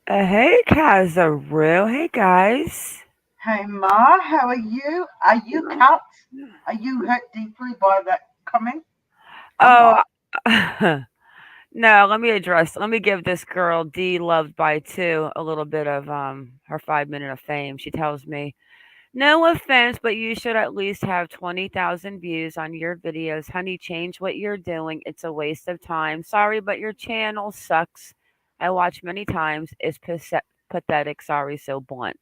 Hey, Kazaroo. Hey, guys. Hey Ma, how are you? Are you cut? Are you hurt deeply by that comment? I'm Oh, not. no, let me give this girl D loved by two a little bit of her 5 minute of fame. She tells me, no offense, but you should at least have 20,000 views on your videos. Honey, change what you're doing. It's a waste of time. Sorry, but your channel sucks. I watch many times. It's pathetic. Sorry, so blunt.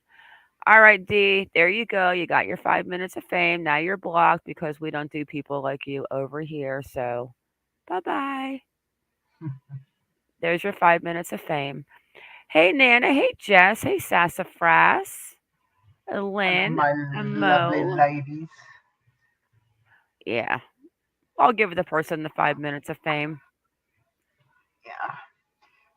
All right, D, there you go. You got your 5 minutes of fame. Now you're blocked because we don't do people like you over here. So, bye bye. There's your 5 minutes of fame. Hey, Nana. Hey, Jess. Hey, Sassafras. Hello, Lynn. my lovely Mo. ladies. Yeah, I'll give the person the 5 minutes of fame. Yeah.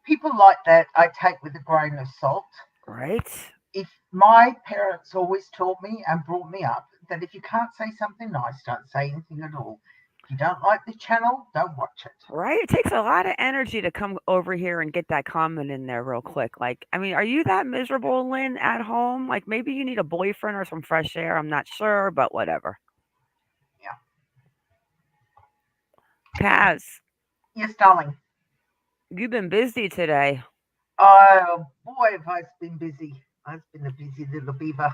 People like that I take with a grain of salt. Right? If my parents always taught me and brought me up that if you can't say something nice, don't say anything at all. If you don't like the channel, don't watch it. Right? It takes a lot of energy to come over here and get that comment in there real quick. Like, I mean, are you that miserable, Lynn, at home? Like, maybe you need a boyfriend or some fresh air. I'm not sure, but whatever. Yeah. Kaz, Yes, darling. you've been busy today. Oh boy, have I been busy. I've been a busy little beaver.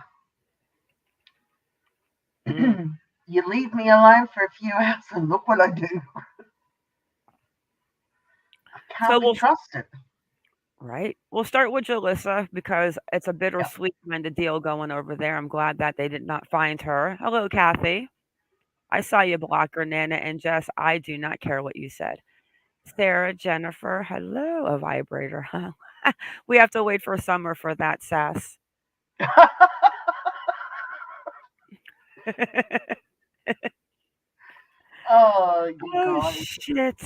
Mm. You leave me alone for a few hours and look what I do. I So can't be we'll trusted. right. We'll start with Jolissa because it's a Yeah. bittersweet kind of deal going over there. I'm glad that they did not find her. Hello, Kathy. I saw you block her, Nana and Jess. I do not care what you said. Sarah, Jennifer, hello, a vibrator, huh? We have to wait for summer for that sass. Oh, you Oh, guys. shit.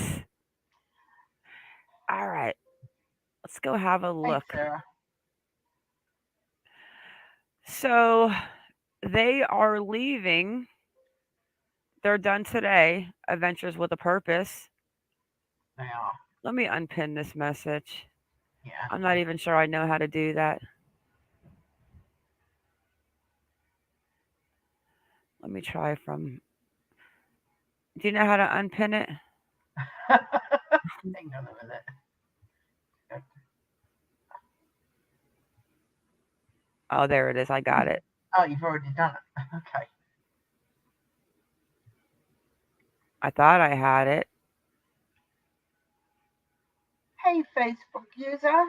All right, let's go have a Hey, look. Sarah. So they are leaving. They're done today. Adventures with a Purpose. Now, Let me unpin this message. yeah. I'm not even sure I know how to do that. Let me try from. Do you know how to unpin it? Hang on a minute. Oh, there it is. I got it. Oh, you've already done it. Okay. I thought I had it. Hey, Facebook user.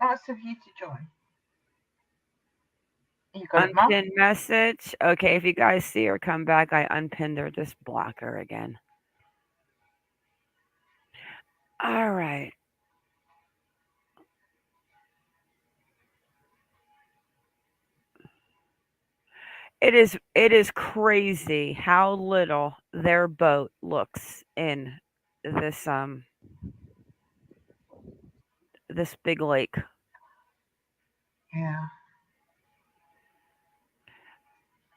Nice of you to join. You got it, Mum? Unpinned message. Okay, if you guys see her come back, I unpinned her. Just block her again. All right. It is crazy how little their boat looks in this big lake. Yeah.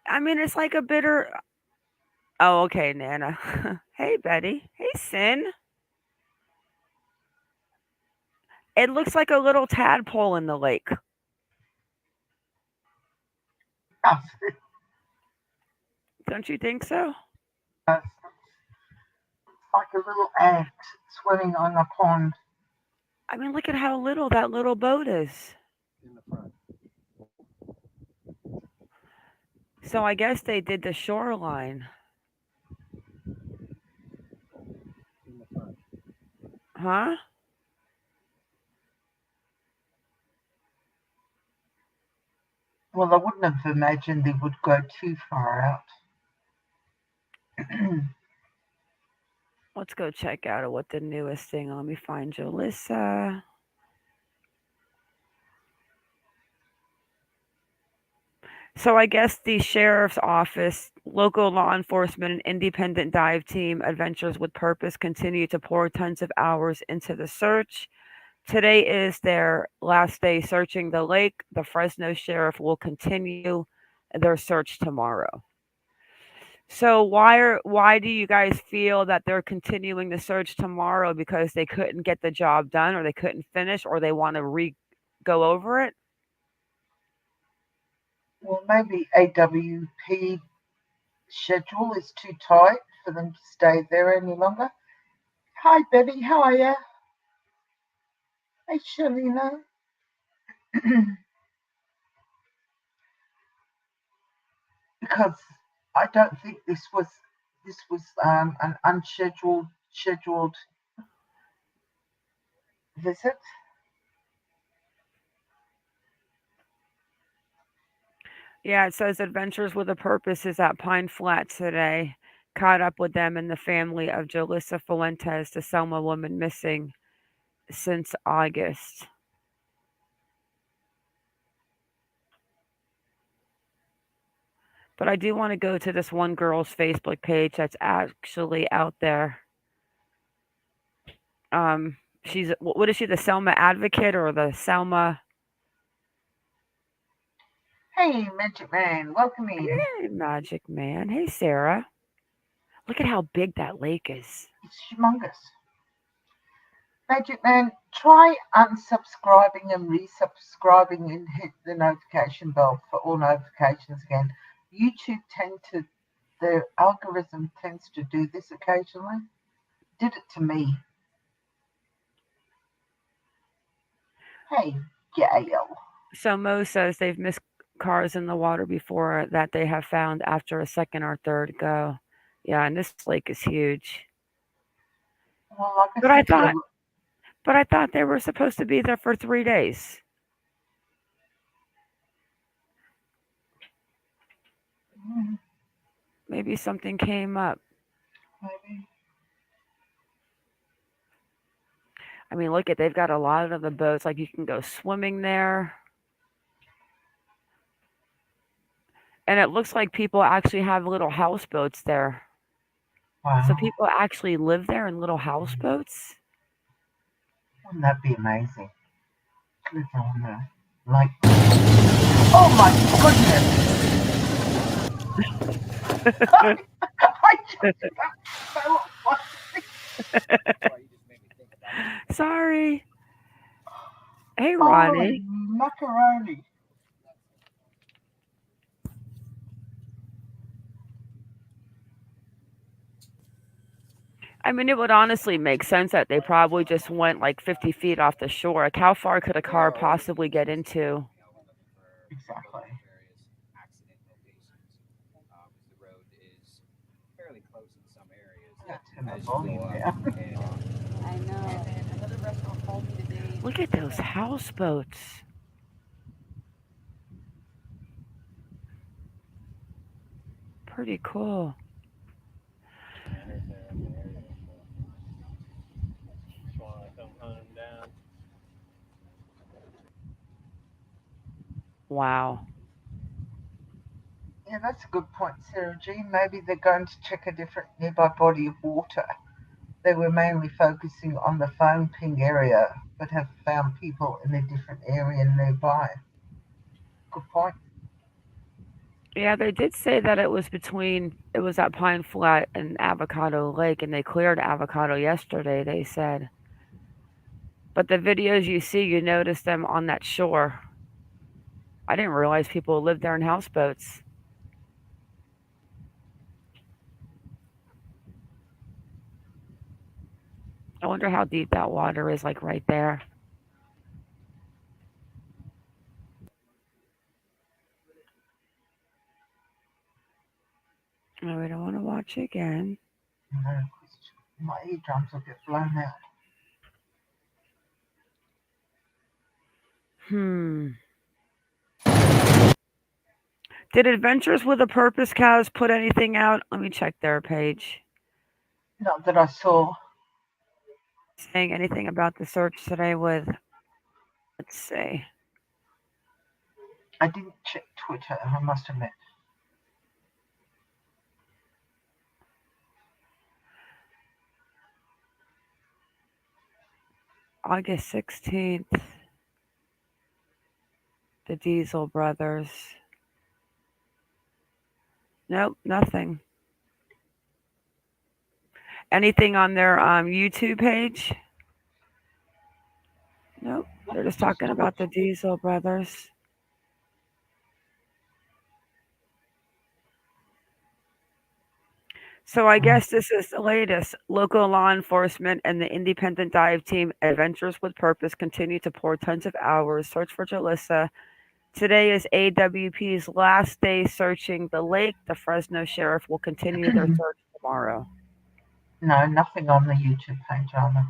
I mean, it's like a bitter. Oh, okay, Nana. Hey, Betty. Hey, Sin. It looks like a little tadpole in the lake. Oh, Don't you think so? it's like a little ant swimming on a pond. I mean, look at how little that little boat is. So I guess they did the shoreline. Huh? Well, I wouldn't have imagined they would go too far out. Let's go check out what the newest thing. Let me find Jolissa. So I guess the sheriff's office, local law enforcement, and independent dive team Adventures with Purpose continue to pour tons of hours into the search. Today is their last day searching the lake. The Fresno sheriff will continue their search tomorrow. So why do you guys feel that they're continuing the search tomorrow? Because they couldn't get the job done, or they couldn't finish, or they want to go over it? Well, maybe AWP schedule is too tight for them to stay there any longer. Hi, Betty. How are you? Hey, Shalina. Because I don't think this was an scheduled visit. Yeah, it says Adventures with a Purpose is at Pine Flat today. Caught up with them and the family of Jolissa Fuentes, the Selma woman missing since August. But I do want to go to this one girl's Facebook page that's actually out there. She's what is she? The Selma advocate or the Selma? Hey, Magic Man, welcome in. Hey, Magic Man. Hey, Sarah. Look at how big that lake is. It's humongous. Magic Man, try unsubscribing and resubscribing and hit the notification bell for all notifications again. YouTube the algorithm tends to do this occasionally. Did it to me. Hey, Gail. So Mo says they've missed cars in the water before that they have found after a second or third go. Yeah, and this lake is huge. Well, like But I I said, thought, but I thought they were supposed to be there for 3 days. Maybe something came up. maybe. I mean, look at they've got a lot of the boats. Like you can go swimming there, and it looks like people actually have little houseboats there. So Wow, people actually live there in little houseboats. wouldn't that be amazing? Live on there. Like, oh my goodness! I just got so Sorry. Hey, holy Ronnie. macaroni. I mean, it would honestly make sense that they probably just went like 50 feet off the shore. Like, how far could a car possibly get into? Exactly. Let's turn my volume down. I know. Another restaurant called me today. Look at those houseboats. Pretty cool. Wow. Yeah, that's a good point, Sarah G. Maybe they're going to check a different nearby body of water. They were mainly focusing on the phone ping area, but have found people in a different area nearby. Good point. Yeah, they did say that it was at Pine Flat and Avocado Lake, and they cleared Avocado yesterday, they said. But the videos you see, you notice them on that shore. I didn't realize people lived there in houseboats. I wonder how deep that water is, like right there. Oh, we don't want to watch again. No question. My eardrums will get blown out. Hmm. Did Adventures with a Purpose cows put anything out? Let me check their page. Not that I saw. Saying anything about the search today with, let's see, I didn't check Twitter, I must admit. August 16th, the Diesel Brothers. Nope, nothing. Anything on their YouTube page? Nope. They're just talking about the Diesel Brothers. So I guess this is the latest. Local law enforcement and the independent dive team Adventures with Purpose continue to pour tons of hours search for Jolissa. Today is AWP's last day searching the lake. The Fresno sheriff will continue their search tomorrow. No, nothing on the YouTube page, Anna.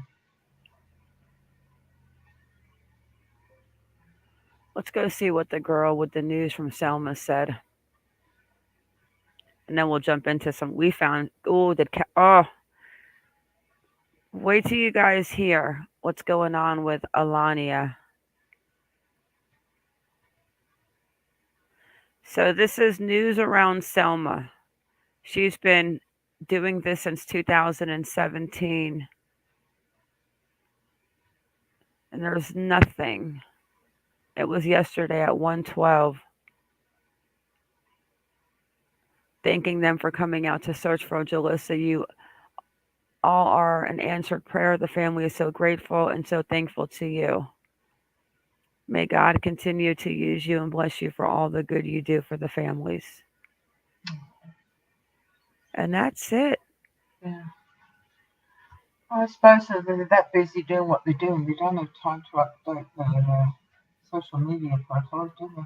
Let's go see what the girl with the news from Selma said. And then we'll jump into some we found. Oh, wait till you guys hear what's going on with Alania. So this is news around Selma. She's been doing this since 2017, and there's nothing. It was yesterday at 1:12. Thanking them for coming out to search for Jolissa. You all are an answered prayer. The family is so grateful and so thankful to you. May God continue to use you and bless you for all the good you do for the families. And that's it. Yeah. I suppose they're that busy doing what they're doing, they don't have time to update their social media profiles, do they?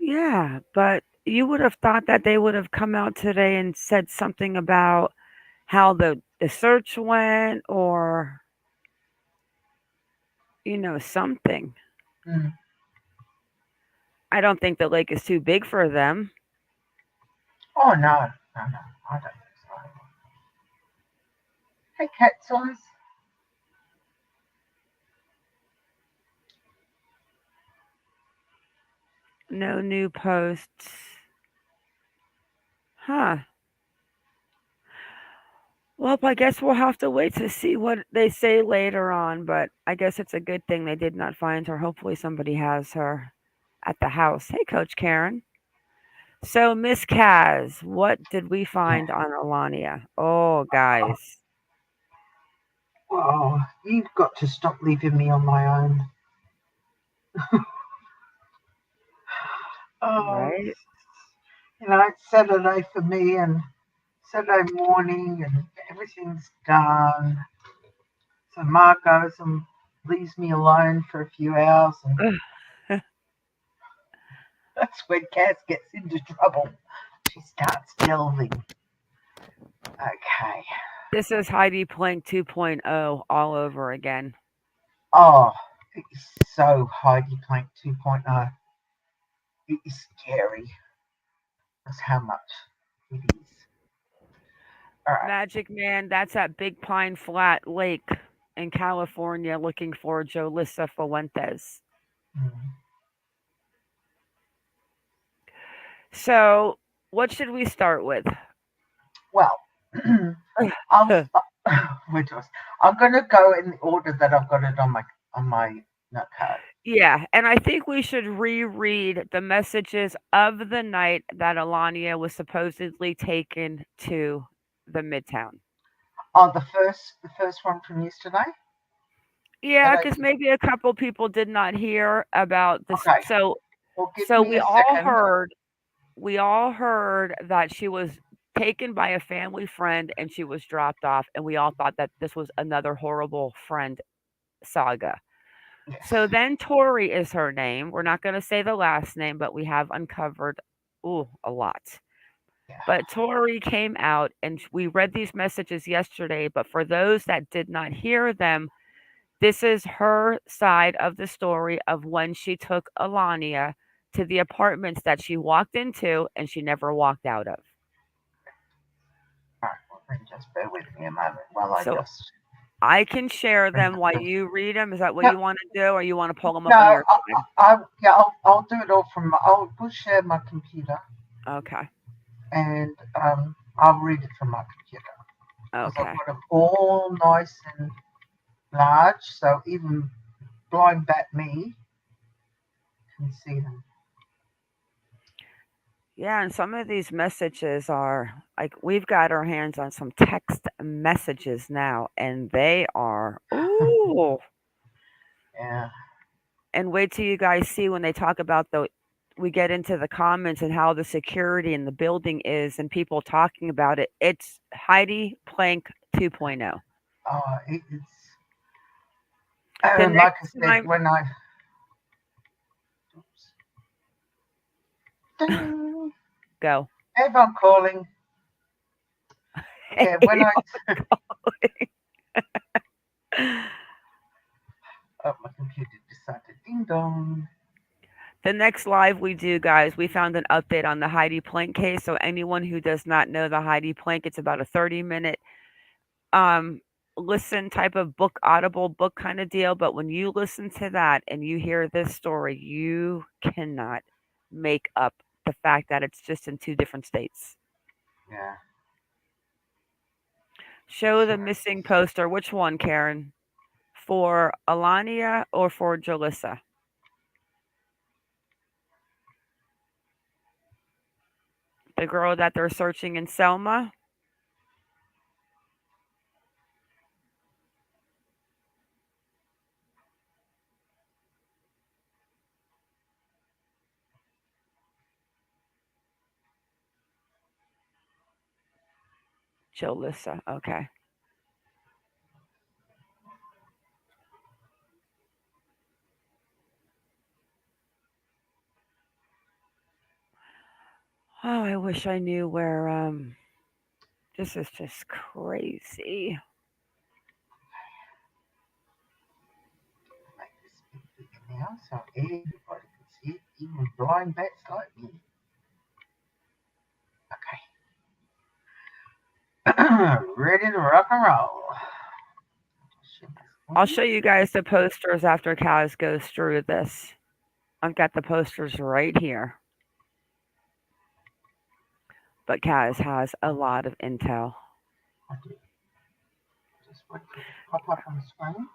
Yeah, but you would have thought that they would have come out today and said something about how the search went or something. Mm. I don't think the lake is too big for them. Oh, no, I don't think so. Hey, Cat's Eyes. No new posts. Huh. Well, I guess we'll have to wait to see what they say later on, but I guess it's a good thing they did not find her. Hopefully somebody has her at the house. Hey, Coach Karen. So, Miss Kaz, what did we find on Alania? Oh, guys. Oh, you've got to stop leaving me on my own. Oh, Right? it's Saturday for me, and Saturday morning and everything's done. So Ma goes and leaves me alone for a few hours, and that's when Kaz gets into trouble. She starts delving. Okay. This is Heidi Plank 2.0 all over again. Oh, it is so Heidi Plank 2.0. It is scary. That's how much it is. All right. Magic Man, that's at Big Pine Flat Lake in California looking for Jolissa Fuentes. Mm. So, what should we start with? Well, I'll. Wait, I'm going to go in the order that I've got it on my note card. Yeah, and I think we should reread the messages of the night that Alania was supposedly taken to the Midtown. Oh, the first one from yesterday. Yeah, That I because maybe a couple people did not hear about this. okay. So, Well, give so me a second. we all heard that she was taken by a family friend and she was dropped off, and we all thought that this was another horrible friend saga. Yes. So then Tori is her name. We're not going to say the last name, but we have uncovered a lot. Yeah. But Tori came out and we read these messages yesterday, but for those that did not hear them, this is her side of the story of when she took Alania to the apartments that she walked into and she never walked out of. All right. Well, then just bear with me a moment while I So just I can share bring them up while the. you read them. Is that what No, you want to do, or you want to pull them no. up on your time? Yeah. I'll do it all from. We'll share my computer Okay. and I'll read it from my computer because I've Okay. got them all nice and large, so even blind bat me can see them. Yeah, and some of these messages are like we've got our hands on some text messages now, and they are ooh. Yeah. And wait till you guys see when they talk about the we get into the comments and how the security in the building is and people talking about it. It's Heidi Plank 2.0. It's The like I next said time when I. Oops, ding, go. everyone calling. Yeah, when I. Oh, my computer decided ding dong. The next live we do, guys, we found an update on the Heidi Plank case. So anyone who does not know the Heidi Plank, it's about a 30-minute um listen type of book, audible book kind of deal. But when you listen to that and you hear this story, you cannot make up the fact that it's just in two different states. Yeah. Show the So missing poster. Which one, Karen? For Alania or for Jalissa? The girl that they're searching in Selma? Jalissa. Okay. Oh, I wish I knew where this is just crazy. make this bigger now so everybody can see it, even blind bats like me. Okay. Ready to rock and roll. I'll show you guys the posters after Kaz goes through this. I've got the posters right here. But Kaz has a lot of intel. Just wait for it to pop up on the screen.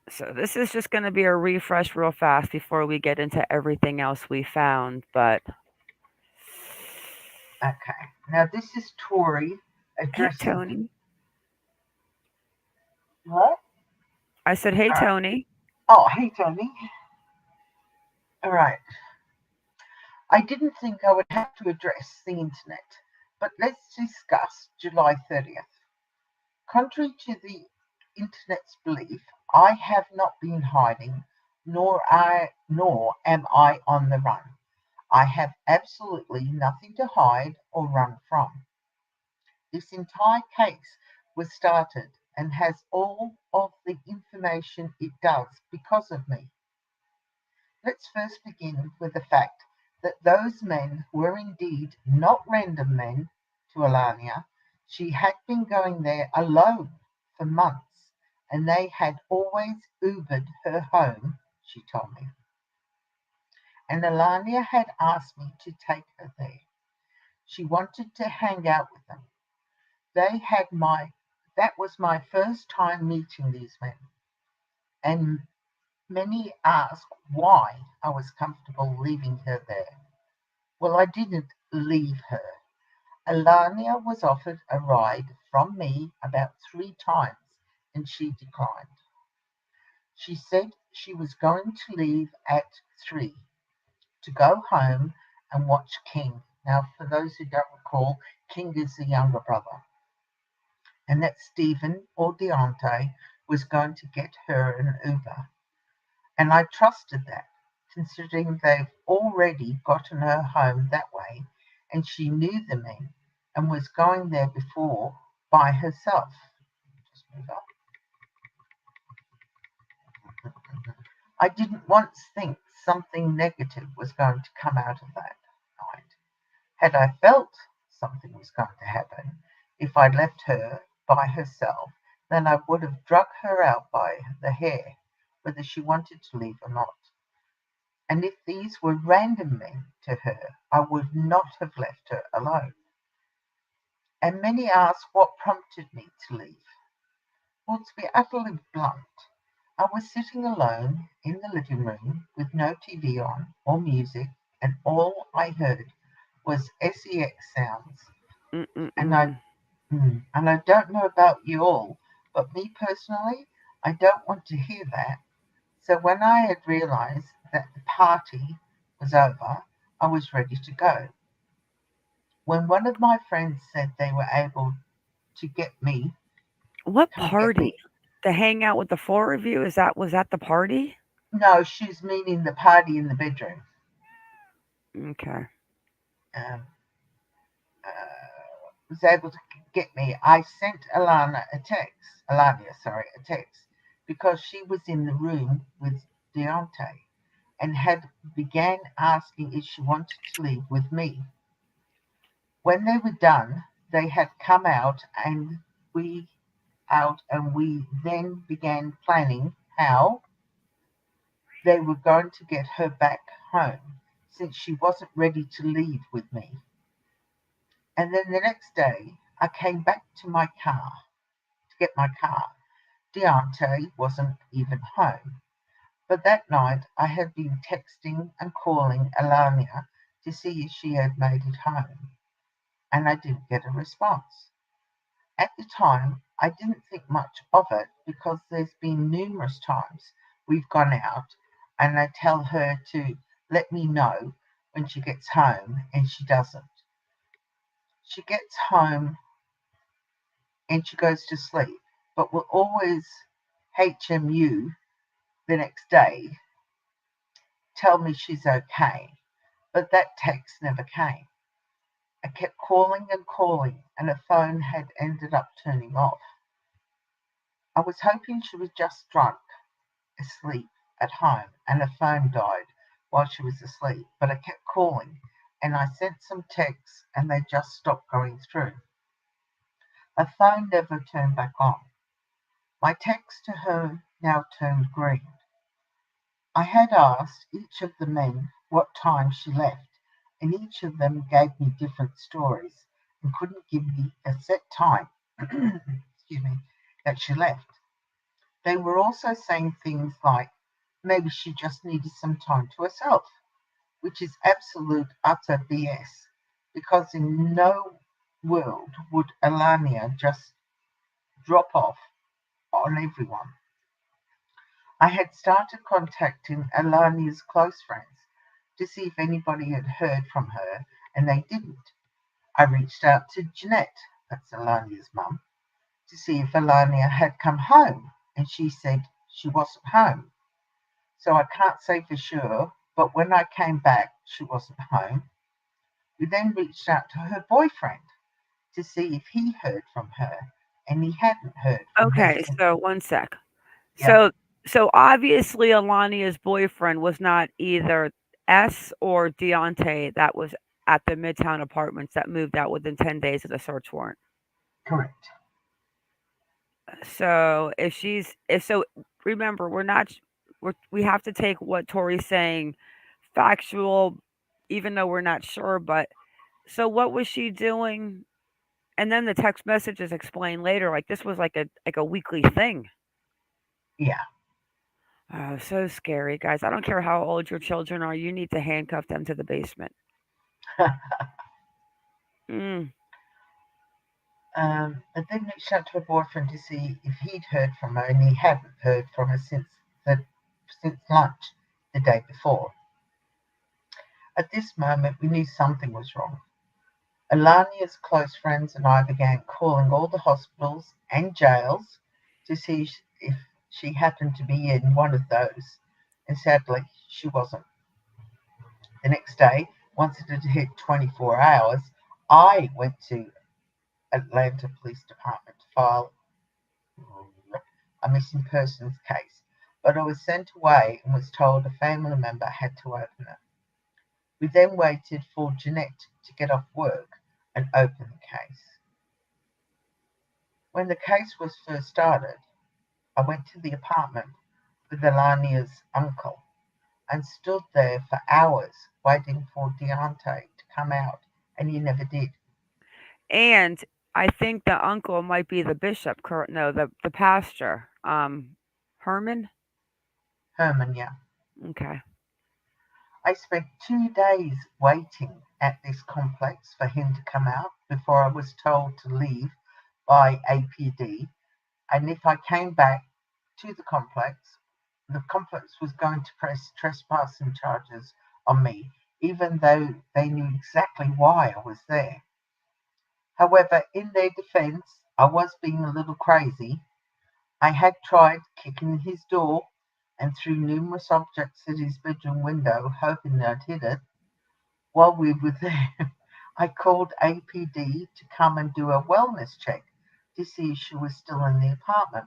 So this is just going to be a refresh real fast before we get into everything else we found. But Okay. Now this is Tori hey, addressing. Tony. What? I said, hey, All right. Tony. Oh, hey, Tony. All right. I didn't think I would have to address the internet, But let's discuss July 30th. Contrary to the internet's belief, I have not been hiding, nor am I on the run. I have absolutely nothing to hide or run from. This entire case was started and has all of the information it does because of me. Let's first begin with the fact that those men were indeed not random men to Alania. She had been going there alone for months, and they had always Ubered her home, she told me. And Alania had asked me to take her there. She wanted to hang out with them. They had my That was my first time meeting these men, and many ask why I was comfortable leaving her there. Well, I didn't leave her. Alania was offered a ride from me about 3 times, and she declined. She said she was going to leave at 3 to go home and watch King. Now, for those who don't recall, King is the younger brother, and that Stephen or Deontay was going to get her an Uber. And I trusted that, considering they've already gotten her home that way, and she knew the men and was going there before by herself. Just move up. I didn't once think something negative was going to come out of that night. Had I felt something was going to happen if I left her by herself, then I would have drug her out by the hair, whether she wanted to leave or not. And if these were random men to her, I would not have left her alone. And many ask what prompted me to leave. Well, to be utterly blunt, I was sitting alone in the living room with no TV on or music, and all I heard was sex sounds. And I Mm-mm-mm. and I don't know about you all, but me personally, I don't want to hear that. So when I had realized that the party was over, I was ready to go. When one of my friends said they were able to What come get party? me, To hang out with the four of you? Was that the party? no, she's meaning the party in the bedroom, Okay. um, was able to get me, I sent Alania, a text, because she was in the room with Deontay and had began asking if she wanted to leave with me. When they were done, they had come out and we then began planning how they were going to get her back home since she wasn't ready to leave with me. And then the next day I came back to get my car. Deontay wasn't even home. But that night I had been texting and calling Alania to see if she had made it home, and I didn't get a response. At the time, I didn't think much of it because there's been numerous times we've gone out and I tell her to let me know when she gets home and she doesn't. She gets home and she goes to sleep, but will always HMU the next day, tell me she's okay, but that text never came. I kept calling and calling, and her phone had ended up turning off. I was hoping she was just drunk, asleep at home, and her phone died while she was asleep, but I kept calling, and I sent some texts, and they just stopped going through. Her phone never turned back on. My text to her now turned green. I had asked each of the men what time she left, and each of them gave me different stories and couldn't give me a set time excuse me, that she left. They were also saying things like maybe she just needed some time to herself, which is absolute utter BS, because in no world would Alania just drop off on everyone. I had started contacting Alania's close friends to see if anybody had heard from her, and they didn't. I reached out to Jeanette, that's Alania's mum, to see if Alania had come home, and she said she wasn't home. So I can't say for sure, but when I came back, she wasn't home. We then reached out to her boyfriend to see if he heard from her, and he hadn't heard from her Okay, since. so one sec. Yeah, So so obviously Alania's boyfriend was not either S or Deontay that was at the Midtown Apartments that moved out within 10 days of the search warrant. correct. So if she's if so remember we're not we have to take what Tori's saying factual even though we're not sure, but so what was she doing? And then the text messages explain later like this was like a weekly thing. Yeah. Oh, so scary, guys. I don't care how old your children are. You need to handcuff them to the basement. Mm. And then reached out to her boyfriend to see if he'd heard from her, and he hadn't heard from her since lunch the day before. At this moment, we knew something was wrong. Alania's close friends and I began calling all the hospitals and jails to see if she happened to be in one of those, and sadly, she wasn't. The next day, once it had hit 24 hours, I went to Atlanta Police Department to file a missing persons case, but I was sent away and was told a family member had to open it. We then waited for Jeanette to get off work and open the case. When the case was first started, I went to the apartment with Alania's uncle and stood there for hours waiting for Deontay to come out, and he never did. And I think the uncle might be the bishop, no, the pastor. Herman? Herman, yeah. Okay. I spent 2 days waiting at this complex for him to come out before I was told to leave by APD. And if I came back to the complex was going to press trespassing charges on me, even though they knew exactly why I was there. However, in their defense, I was being a little crazy. I had tried kicking his door and threw numerous objects at his bedroom window, hoping I'd hit it. While we were there, I called APD to come and do a wellness check to see if she was still in the apartment.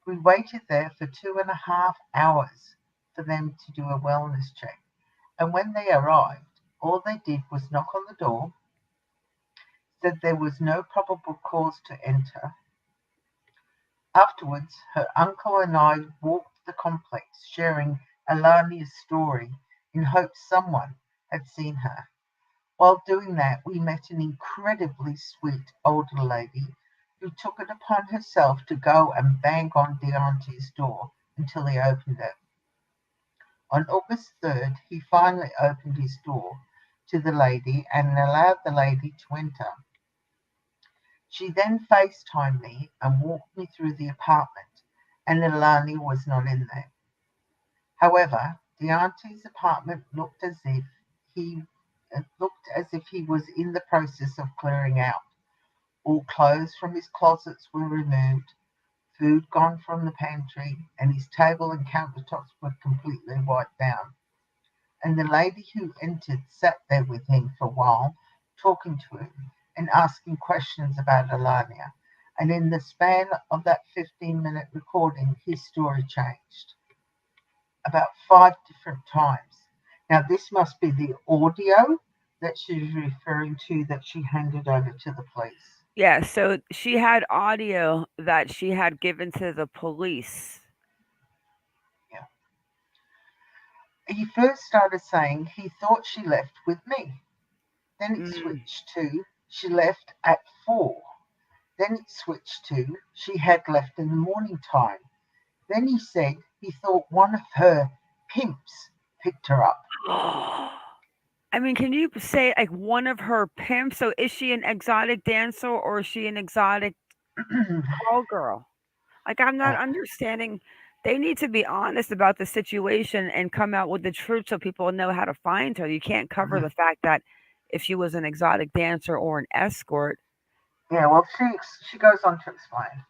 We waited there for 2.5 hours for them to do a wellness check, and when they arrived, all they did was knock on the door, said there was no probable cause to enter. Afterwards, her uncle and I walked the complex, sharing Alania's story in hopes someone had seen her. While doing that, we met an incredibly sweet older lady who took it upon herself to go and bang on Deontay's door until he opened it. On August 3rd, he finally opened his door to the lady and allowed the lady to enter. She then FaceTimed me and walked me through the apartment, and Alania was not in there. However, Deontay's apartment he looked as if he was in the process of clearing out. All clothes from his closets were removed, food gone from the pantry, and his table and countertops were completely wiped down. And the lady who entered sat there with him for a while, talking to him and asking questions about Alania. And in the span of that 15-minute recording, his story changed about 5 different times. Now, this must be the audio that she's referring to that she handed over to the police. Yeah, so she had audio that she had given to the police. Yeah. He first started saying he thought she left with me. Then it Mm. switched to she left at 4. Then it switched to she had left in the morning time. Then he said he thought one of her pimps picked her up. I mean, can you say like one of her pimps? So is she an exotic dancer or is she an exotic call girl? Like I'm not uh, understanding. They need to be honest about the situation and come out with the truth so people know how to find her. You can't cover the fact that if she was an exotic dancer or an escort. Yeah, well, she goes on to explain,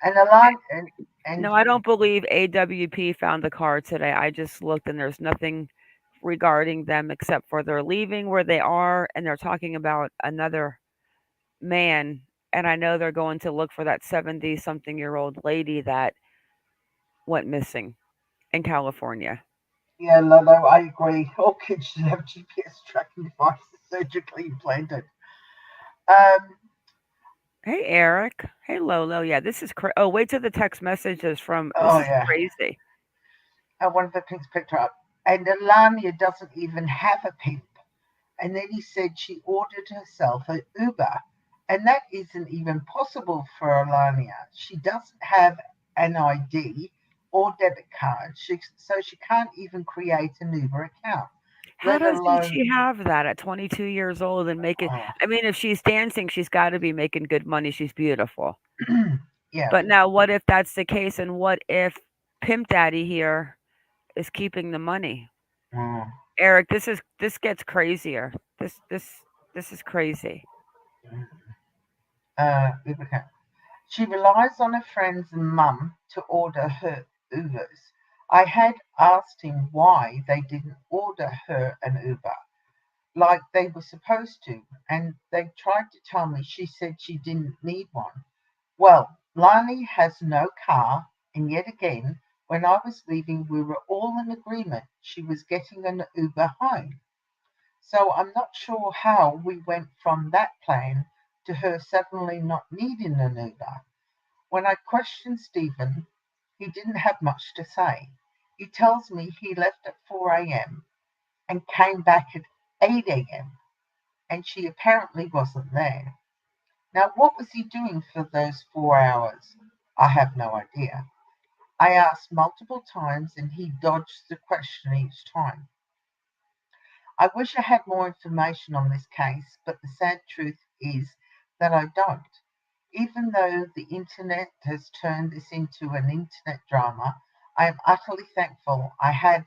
and a lot, and No, I don't believe AWP found the car today. I just looked and there's nothing regarding them except for they're leaving where they are and they're talking about another man. And I know they're going to look for that 70 something year old lady that went missing in California. yeah, Lolo, I agree. All kids should have GPS tracking devices surgically implanted. Um, Hey, Eric. Hey, Lolo. Yeah, this is oh, wait till the text message is from this oh is yeah, crazy. one of the things picked her up, and Alania doesn't even have a pimp. And then he said she ordered herself an Uber, and that isn't even possible for Alania. She doesn't have an ID or debit card, so she can't even create an Uber account, How let doesn't alone. she have that at 22 years old and make it? Oh, I mean, if she's dancing, she's got to be making good money. She's beautiful. yeah. But now, what if that's the case? And what if Pimp Daddy here is keeping the money? Mm, Eric, this gets crazier. This is crazy. Uber account. She relies on her friends and mum to order her Ubers. I had asked him why they didn't order her an Uber like they were supposed to, and they tried to tell me she said she didn't need one. Well, Lani has no car, and yet again, when I was leaving, we were all in agreement she was getting an Uber home. So I'm not sure how we went from that plan to her suddenly not needing an Uber. When I questioned Stephen, he didn't have much to say. He tells me he left at 4 a.m. and came back at 8 a.m. and she apparently wasn't there. Now, what was he doing for those 4 hours? I have no idea. I asked multiple times and he dodged the question each time. I wish I had more information on this case, but the sad truth is that I don't. Even though the internet has turned this into an internet drama, I am utterly thankful I had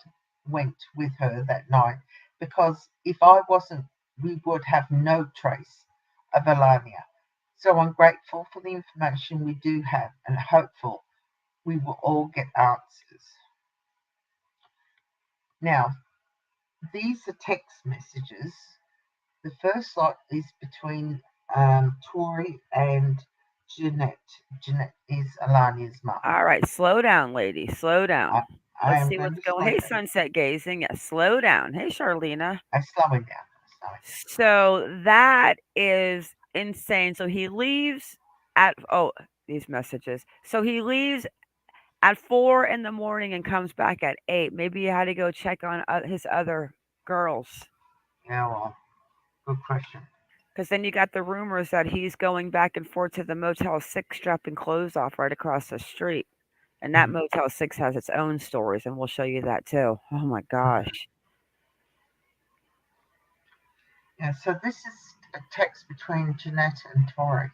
went with her that night because if I wasn't, we would have no trace of Alania. So I'm grateful for the information we do have and hopeful we will all get answers. Now, these are text messages. The first lot is between Tori and Jeanette. Jeanette is Alania's mum. All right, slow down, lady. Slow down. I, I Let's am see going what's to going. slow Hey, down. sunset gazing. Yeah, slow down. Hey, Charlena. I'm slowing down. Slowing So that is insane. So he leaves at these messages. So he leaves at 4 in the morning and comes back at 8. Maybe he had to go check on his other girls. down. Yeah, well, good question. Because then you got the rumors that he's going back and forth to the Motel 6 dropping clothes off right across the street. And that Mhm, Motel 6 has its own stories, and we'll show you that too. Oh my mhm. gosh. Yeah, so this is a text between Jeanette and Tori.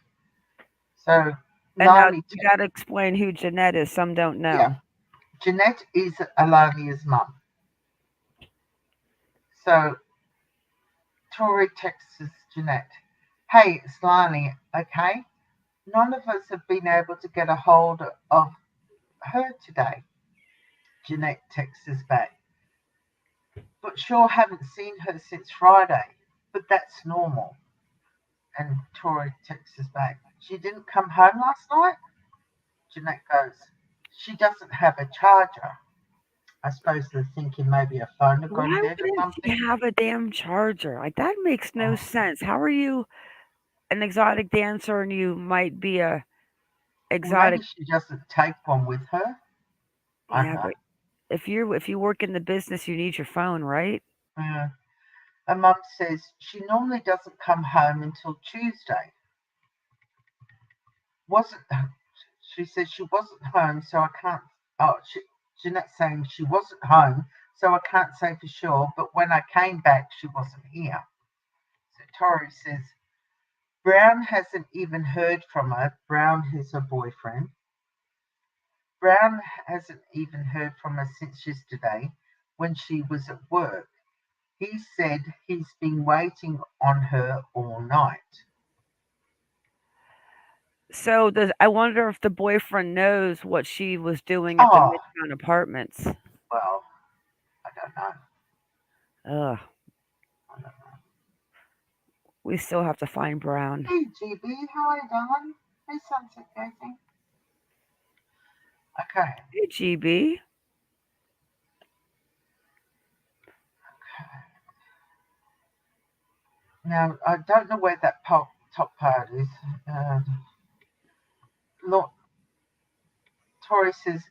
So And now Lani, you got to explain who Jeanette is. Some don't yeah, know. Jeanette is Alania's mum. So Tori texts Jeanette, "Hey, it's Lani, okay? None of us have been able to get a hold of her today." Jeanette texts us back, "But sure haven't seen her since Friday, but that's normal." And Tori texts us back, "She didn't come home last night?" Jeanette goes, "She doesn't have a charger." I suppose they're thinking maybe a phone had gone Why dead or wouldn't something. she have a damn charger? Like, that makes no Oh, sense. How are you an exotic dancer and you might be a well, exotic? maybe she doesn't take one with her. I don't Yeah, know. but if you work in the business, you need your phone, right? Yeah. Her mum says she normally doesn't come home until Tuesday. Wasn't She says she wasn't home, so I can't. Jeanette's saying she wasn't home, so I can't say for sure. But when I came back, she wasn't here. So Tori says Brown hasn't even heard from her. Brown is her boyfriend. Brown hasn't even heard from her since yesterday when she was at work. He said he's been waiting on her all night. So does I wonder if the boyfriend knows what she was doing at the Oh, Midtown Apartments. well, I don't know. Ugh, I don't know. we still have to find Brown. Hey, GB, how are you doing? Hey, Sunset Gazing. Okay. Hey, GB. Now, I don't know where that top part is. Look, Tori says,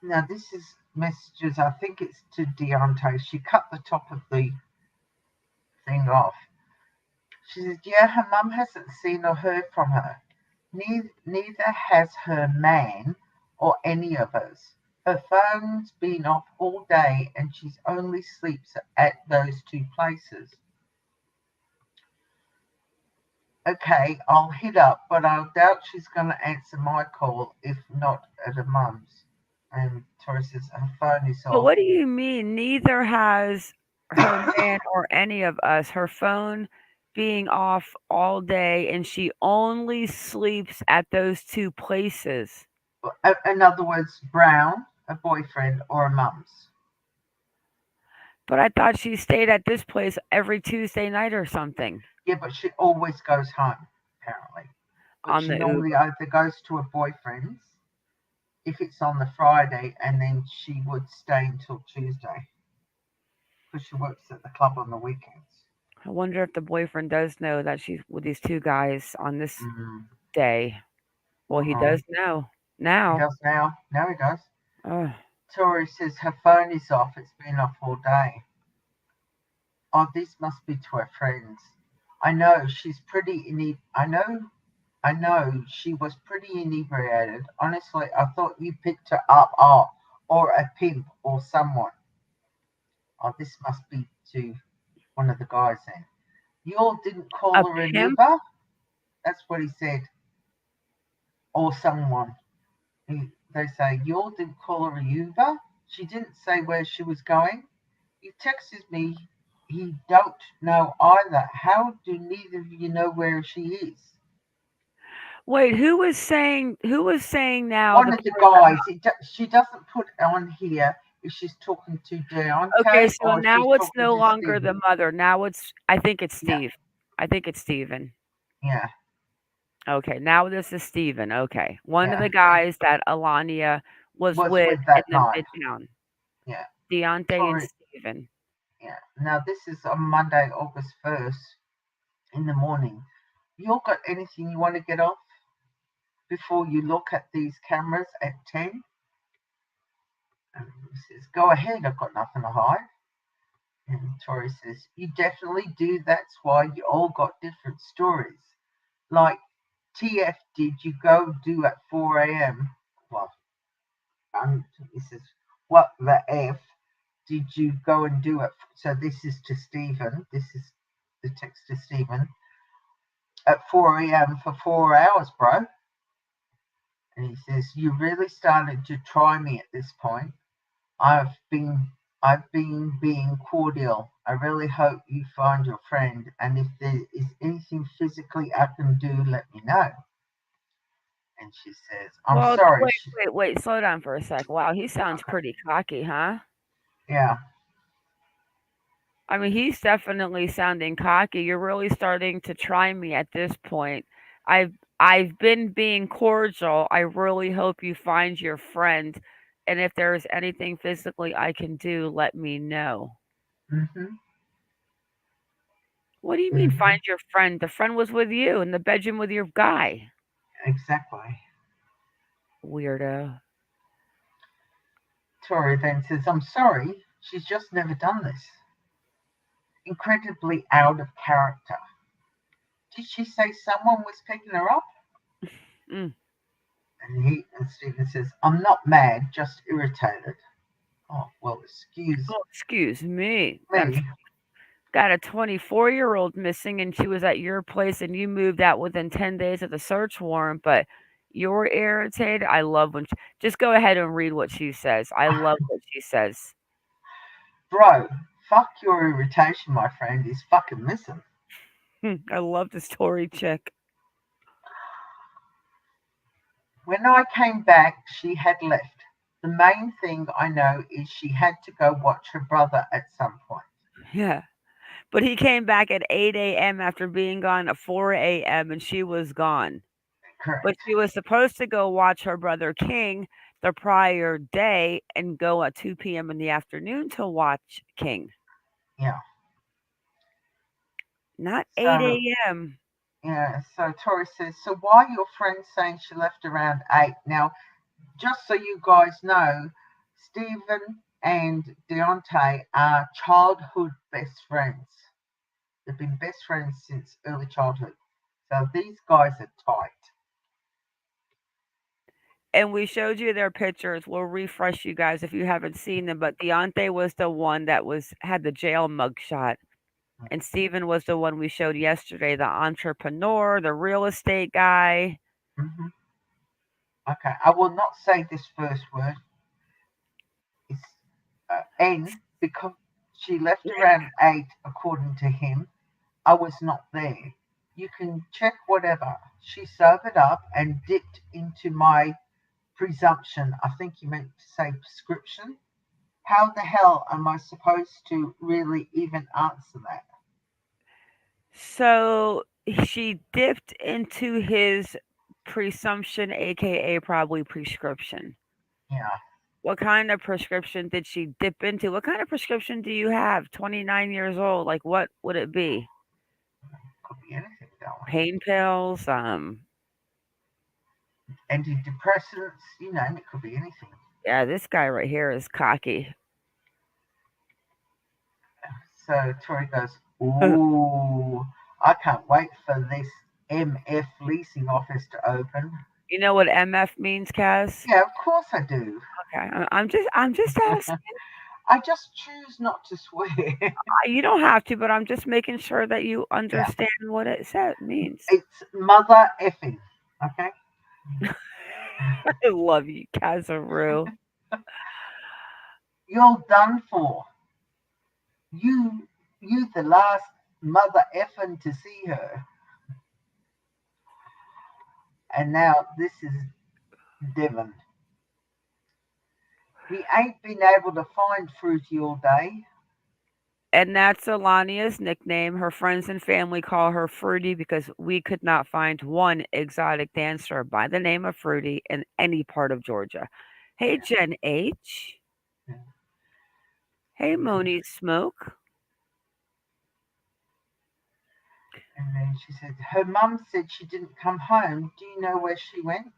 now this is messages, I think it's to Deontay. She cut the top of the thing off. She says, yeah, her mum hasn't seen or heard from her. Neither has her man or any of us. Her phone's been off all day and she only sleeps at those two places. Okay, I'll hit up, but I doubt she's going to answer my call if not at her mum's. And Tori says her phone is But off. what do you mean? Neither has her man or any of us. Her phone being off all day, and she only sleeps at those two places. In other words, Brown, a boyfriend, or a mum's. But I thought she stayed at this place every Tuesday night or something Yeah, but she always goes home, apparently. But on she the normally Uber. either goes to her boyfriend's if it's on the Friday, and then she would stay until Tuesday because she works at the club on the weekends. I wonder if the boyfriend does know that she's with these two guys on this Mm. day. Well, he Uh-oh. does know He now. does now. Now he does. Ugh. Tori says her phone is off. It's been off all day. Oh, this must be to her friends. I know she's pretty I know she was pretty inebriated. Honestly, I thought you picked her up, or a pimp or someone. Oh, this must be to one of the guys then. You all didn't A call her an pimp? Uber? That's what he said. Or someone. They say, you all didn't call her an Uber? She didn't say where she was going. He texted me he don't know either. How do neither of you know where she is? Wait, who was saying now One the of the part guys. She doesn't put on here if she's talking to okay, Deontay so or if she's now it's talking no to longer the Stephen. mother. Now it's I think it's Yeah, Steve. I think it's Steven. yeah, Okay, now this is Steven. Okay. One of yeah. the guys that Alania was Was with with in that the night. Midtown. Yeah. Deontay and Tori. Steven. Yeah. Now this is on Monday, August 1st in the morning. You all got anything you want to get off before you look at these cameras at 10? And he says, go ahead, I've got nothing to hide. And Tori says, you definitely do. That's why you all got different stories. Like TF did you go do at 4 a.m.? Well, he says, what the F did you go and do it? So this is to Stephen. This is the text to Stephen. At 4 a.m. for 4 hours, bro. And he says, you really started to try me at this point. I've been I've been being cordial. I really hope you find your friend, and if there is anything physically I can do, let me know. And she says, I'm Well, sorry. wait, slow down for a sec. Wow, he sounds Okay. pretty cocky, huh? Yeah. I mean, he's definitely sounding cocky. You're really starting to try me at this point. I've I've been being cordial. I really hope you find your friend, and if there's anything physically I can do, let me know. Mm-hmm. What do you mean Mm-hmm. find your friend? The friend was with you in the bedroom with your guy. Exactly. Weirdo. Tori then says, I'm sorry. She's just never done this. Incredibly out of character. Did she say someone was picking her up? Mm. And Stephen says, I'm not mad, just irritated. Oh, well, excuse Oh, excuse me. me. Got a 24-year-old missing, and she was at your place, and you moved out within 10 days of the search warrant, but you're irritated. I love when just go ahead and read what she says. I love what she says. Bro, fuck your irritation, my friend, is fucking missing. I love the story, chick. When I came back, she had left. The main thing I know is she had to go watch her brother at some point. Yeah. But he came back at 8 a.m. after being gone at 4 a.m. and she was gone. But Correct. she was supposed to go watch her brother King the prior day and go at 2 p.m. in the afternoon to watch King. Yeah. Not So 8 a.m. yeah, so Tori says, so why are your friends saying she left around 8? Now, just so you guys know, Stephen and Deontay are childhood best friends. They've been best friends since early childhood. So these guys are tight. And we showed you their pictures. We'll refresh you guys if you haven't seen them. But Deontay was the one that was had the jail mugshot. And Steven was the one we showed yesterday, the entrepreneur, the real estate guy. Hmm. Okay, I will not say this first word. It's N because she left around 8, according to him. I was not there. You can check whatever. She sobered up and dipped into my presumption. I think you meant to say prescription. How the hell am I supposed to really even answer that? So she dipped into his presumption, aka probably prescription. Yeah, What kind of prescription did she dip into? What kind of prescription do you have? 29 years old. Like what would it be? could be anything, darling. Pain pills? Antidepressants, you name it, could be anything. Yeah, this guy right here is cocky. So Tori goes, ooh, I can't wait for this MF leasing office to open. You know what MF means, Kaz? Yeah, of course I do. Okay, I'm just asking. I just choose not to swear. You don't have to, but I'm just making sure that you Yeah, understand what it said means. it's mother effing. Okay. I love you, Kazaru. You're done for. You you the last mother effing to see her. And now this is Devon. We ain't been able to find Fruity all day. And that's Alania's nickname. Her friends and family call her Fruity because we could not find one exotic dancer by the name of Fruity in any part of Georgia. Hey, Jen H. Yeah. Hey, Moni Smoke. And then she said, her mum said she didn't come home. Do you know where she went?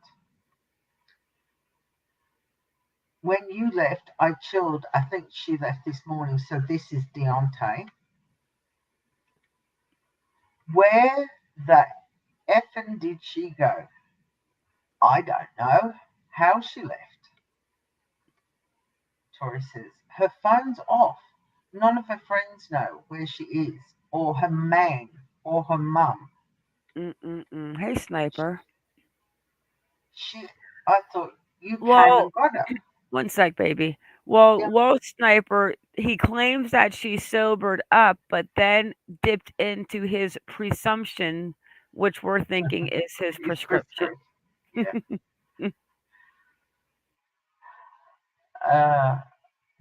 When you left, I chilled. I think she left this morning. So this is Deontay. Where the effing did she go? I don't know. How she left. Tori says, her phone's off. None of her friends know where she is, or her man, or her mum. Mm-mm-mm. Hey, Sniper. She, I thought you came Well, and got her. one sec, baby. Well, Yeah. Sniper, he claims that she sobered up, but then dipped into his presumption, which we're thinking is his It's prescription. prescription. Yeah. Uh,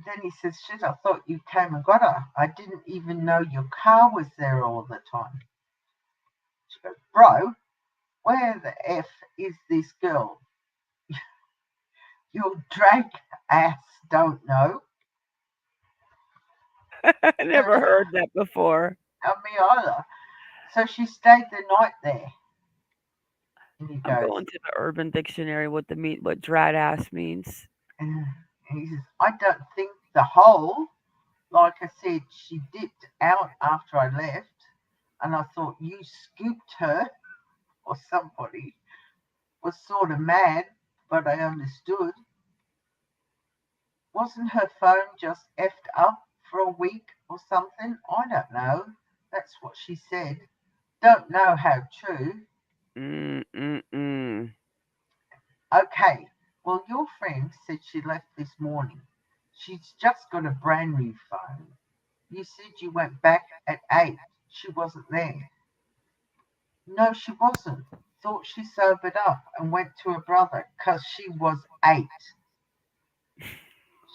then he says, shit, I thought you came and got her. I didn't even know your car was there all the time. She goes, bro, where the F is this girl? Your drag ass don't know. I never heard that before. And me either. So she stayed the night there. And he I'm goes, going to the Urban Dictionary what drat ass means. and he says, I don't think the hole, like I said, she dipped out after I left. And I thought you scooped her or somebody was sort of mad, but I understood. Wasn't her phone just effed up for a week or something? I don't know. That's what she said. Don't know how true. Mm-mm-mm. Okay, well, your friend said she left this morning. She's just got a brand new phone. You said you went back at 8. She wasn't there. No, she wasn't. Thought she sobered up and went to her brother because she was 8.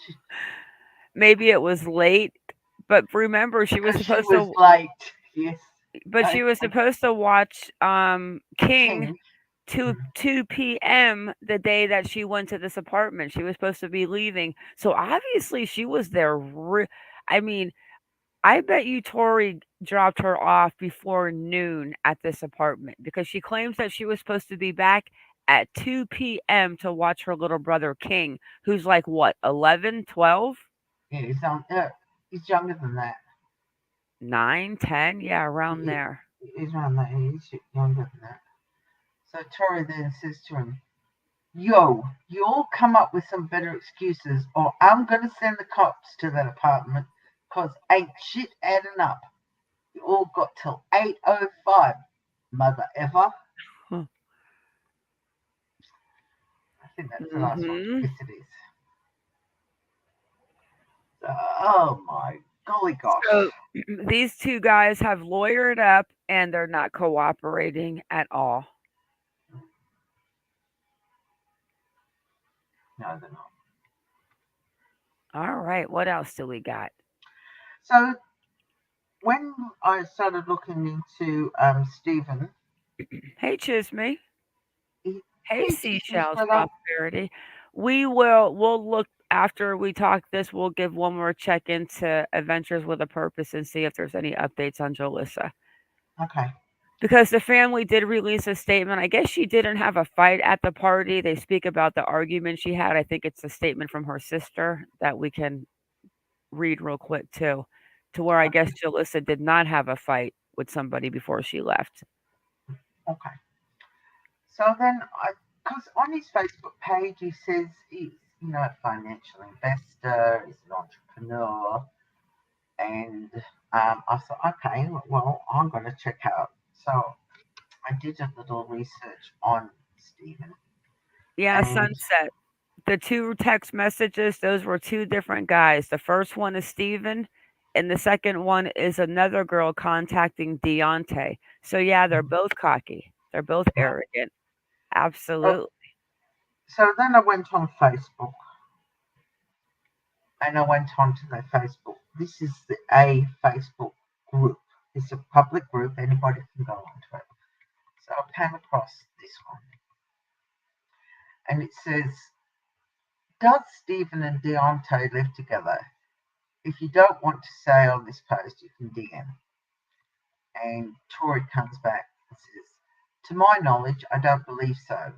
She, Maybe it was late, but remember she was because she supposed was to late. Yes. but she was And supposed to watch King King. 2 p.m. the day that she went to this apartment. She was supposed to be leaving. So obviously she was there I mean, I bet you Tori dropped her off before noon at this apartment because she claims that she was supposed to be back at 2 p.m. to watch her little brother King, who's like what, 11, 12, Yeah, he's younger than that. 9, 10? Yeah, around He, there. he's around that. He's younger than that. So Tori then says to him, Yo, you all come up with some better excuses, or I'm going to send the cops to that apartment because ain't shit adding up. You all got till 8:05, mother ever. Huh. I think that's the last one. Mhm. Yes, it is. Oh my golly gosh. So these two guys have lawyered up and they're not cooperating at all. No, they're not. All right, what else do we got? So when I started looking into Stephen, Hey, Chisme. he, Hey, hey, Chismes Seashells brother. Prosperity. We'll look after we talk this. We'll give one more check into Adventures with a Purpose and see if there's any updates on Jolissa. Okay. Because the family did release a statement. I guess she didn't have a fight at the party. They speak about the argument she had. I think it's a statement from her sister that we can read real quick too, to where I guess Okay. Jalissa did not have a fight with somebody before she left. Okay. So then, because on his Facebook page he says he's, a financial investor, he's an entrepreneur, and I thought, okay, well, I'm going to check out. So I did a little research on Stephen, Yeah, and Sunset. The two text messages, those were two different guys. The first one is Steven, and the second one is another girl contacting Deontay. So yeah, they're both cocky. They're both yeah. arrogant. Oh, Absolutely. so then I went on Facebook, and I went onto their Facebook. This is a Facebook group. It's a public group. Anybody can go onto it. So I came across this one, and it says, "Does Stephen and Deontay live together? If you don't want to say on this post, you can DM." And Tori comes back and says, "To my knowledge, I don't believe so.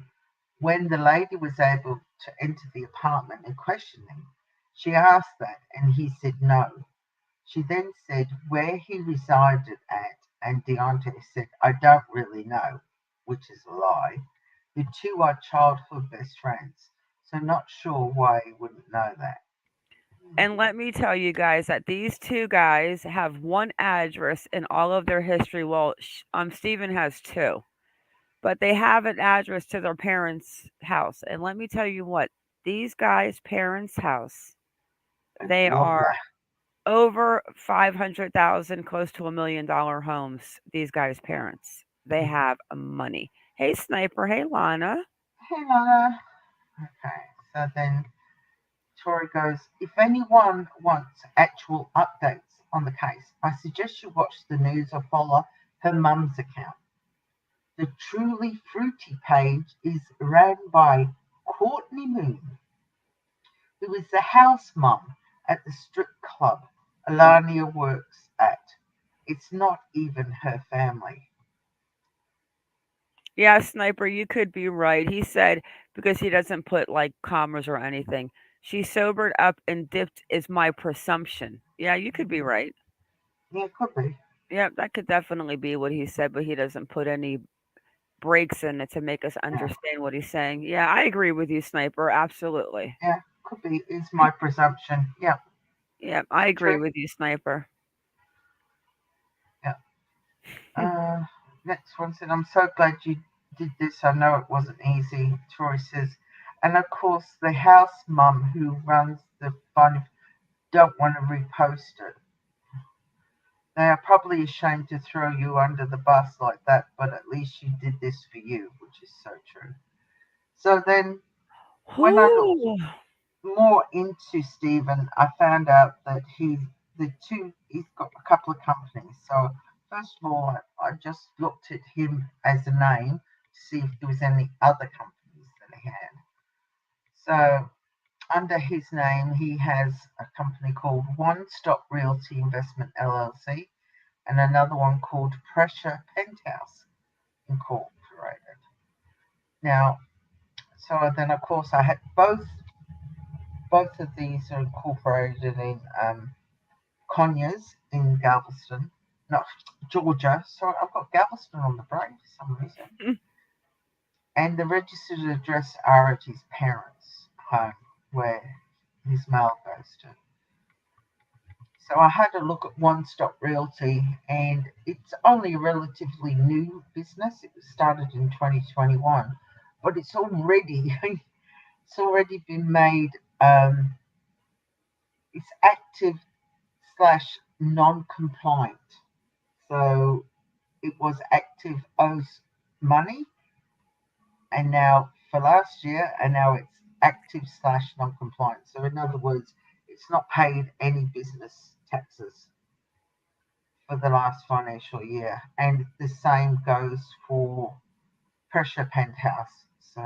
When the lady was able to enter the apartment and question him, she asked that, and he said no. She then said where he resided at, and Deontay said, I don't really know, which is a lie. The two are childhood best friends, so not sure why he wouldn't know that." And let me tell you guys that these two guys have one address in all of their history. Well, Steven has two, but they have an address to their parents' house. And let me tell you what, these guys' parents' house, It's they lovely. are over 500,000, close to $1 million homes. These guys' parents, they have money. Hey, Sniper. Hey, Lana. Hey, Nana. Okay, so then Tori goes, if anyone wants actual updates on the case, I suggest you watch the news or follow her mum's account. The Truly Fruity page is ran by Courtney Moon, who is the house mum at the strip club Alania works at. It's not even her family. Yeah, Sniper, you could be right. He said because he doesn't put like commas or anything. She sobered up and dipped is my presumption. Yeah, you could be right. Yeah, it could be. Yeah, that could definitely be what he said, but he doesn't put any breaks in it to make us Yeah, understand what he's saying. Yeah, I agree with you, Sniper. Absolutely. yeah, could be. Is my presumption. Yeah, Yeah, I agree true. with you, Sniper. Yeah. Uh, Next one said, I'm so glad you did this. I know it wasn't easy. Tori says, and of course, the house mum who runs the fund. don't want to repost it. They are probably ashamed to throw you under the bus like that, but at least you did this for you, which is so true. So then, when I looked Ooh. more into Stephen, I found out that he's got a couple of companies. So first of all, I just looked at him as a name to see if there was any other companies that he had. So under his name, he has a company called One Stop Realty Investment LLC and another one called Pressure Penthouse Incorporated. Now, so then of course I had both of these are incorporated in Conyers in Galveston, not Georgia. Sorry, I've got Galveston on the brain for some reason. And the registered address are at his parents' home, where his mail goes to. So I had a look at One Stop Realty, and it's only a relatively new business. It was started in 2021, but it's already been made. It's active slash non-compliant. So it was active owes money, and now for last year, and now it's active slash non-compliant. So in other words, it's not paid any business taxes for the last financial year, and the same goes for Pressure Penthouse. So,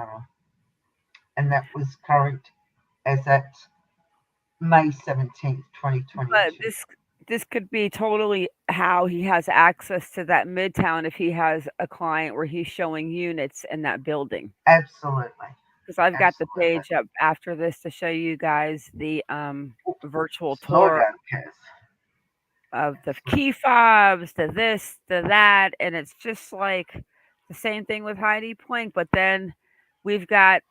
and that was current as at May 17th, But 2022. this could be totally how he has access to that midtown if he has a client where he's showing units in that building. Absolutely, Because I've got the absolutely. page up after this to show you guys the virtual Slow tour down, Kaz. of the key fobs, the this, the that, and it's just like the same thing with Heidi Plank. But then we've got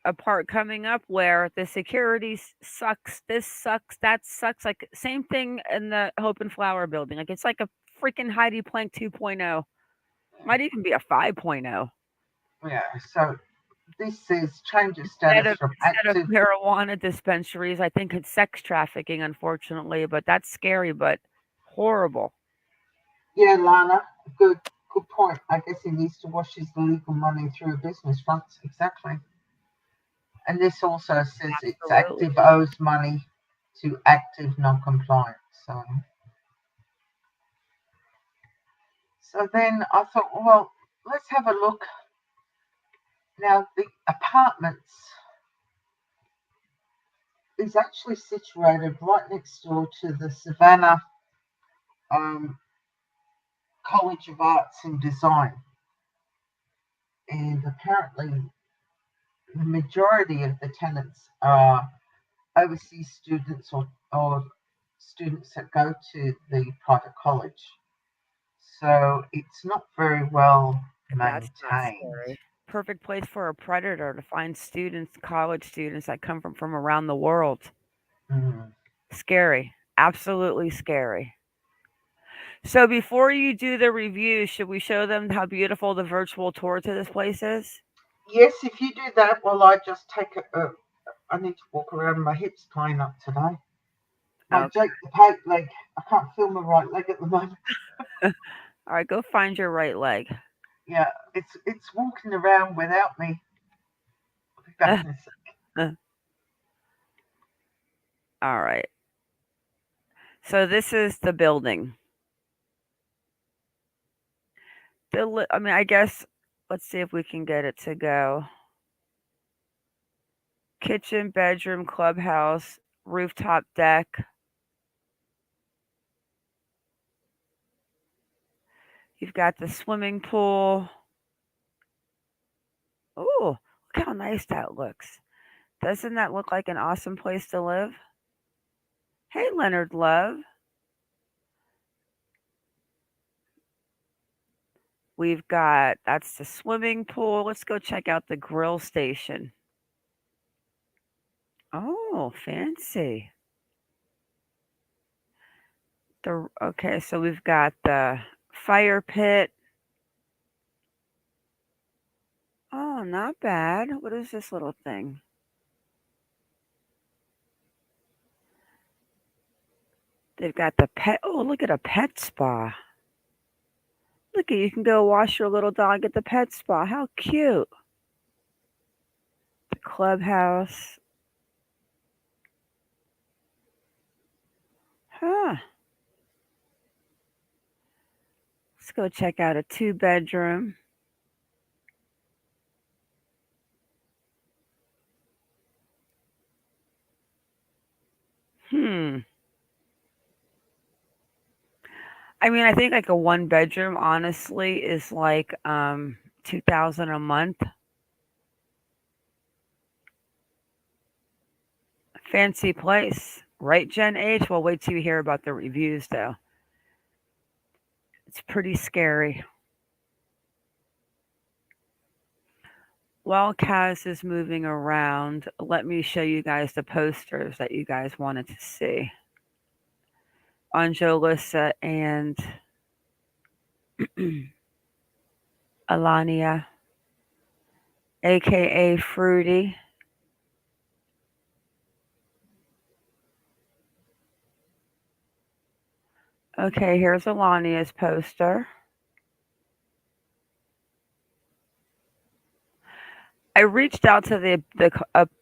a part coming up where the security sucks, this sucks, that sucks. Like same thing in the Hope and Flower building. Like it's like a freaking Heidi Plank 2.0. Might even be a 5.0. Yeah, so this says change of status from Instead of active. marijuana dispensaries, I think it's sex trafficking, unfortunately. But that's scary, but horrible. Yeah, Lana, good point. I guess he needs to wash his illegal money through a business fronts. Exactly. And this also says it's Absolutely. active owes money to active non-compliant. So then I thought, well, let's have a look. Now the apartments is actually situated right next door to the Savannah um, College of Arts and Design, and apparently the majority of the tenants are overseas students or students that go to the private college. So it's not very well That's not maintained. scary. Perfect place for a predator to find students, college students that come from around the world. Mm. Scary. Absolutely scary. So before you do the review, should we show them how beautiful the virtual tour to this place is? Yes, if you do that, well, I just take I need to walk around. My hips playing up today. My Okay. Jake the Pape leg. I can't feel my right leg at the moment. All right, go find your right leg. Yeah, it's walking around without me. I'll be back in a sec. All right. So this is the building. I mean, I guess let's see if we can get it to go. Kitchen, bedroom, clubhouse, rooftop deck. You've got the swimming pool. Ooh, look how nice that looks. Doesn't that look like an awesome place to live? Hey, Leonard Love. We've got that's the swimming pool. Let's go check out the grill station. Oh, fancy. Okay, so we've got the fire pit. Oh, not bad. What is this little thing? They've got the pet. Oh, look at a pet spa. Look at you can go wash your little dog at the pet spa. How cute. The clubhouse. Huh. Let's go check out a two-bedroom. Hmm. I mean, I think like a one bedroom honestly is like 2000 a month. Fancy place. Right, Gen H? Well, wait till you hear about the reviews though. It's pretty scary. While Kaz is moving around, let me show you guys the posters that you guys wanted to see on Jolissa and Alania, aka Fruity. Okay, here's Alania's poster. I reached out to the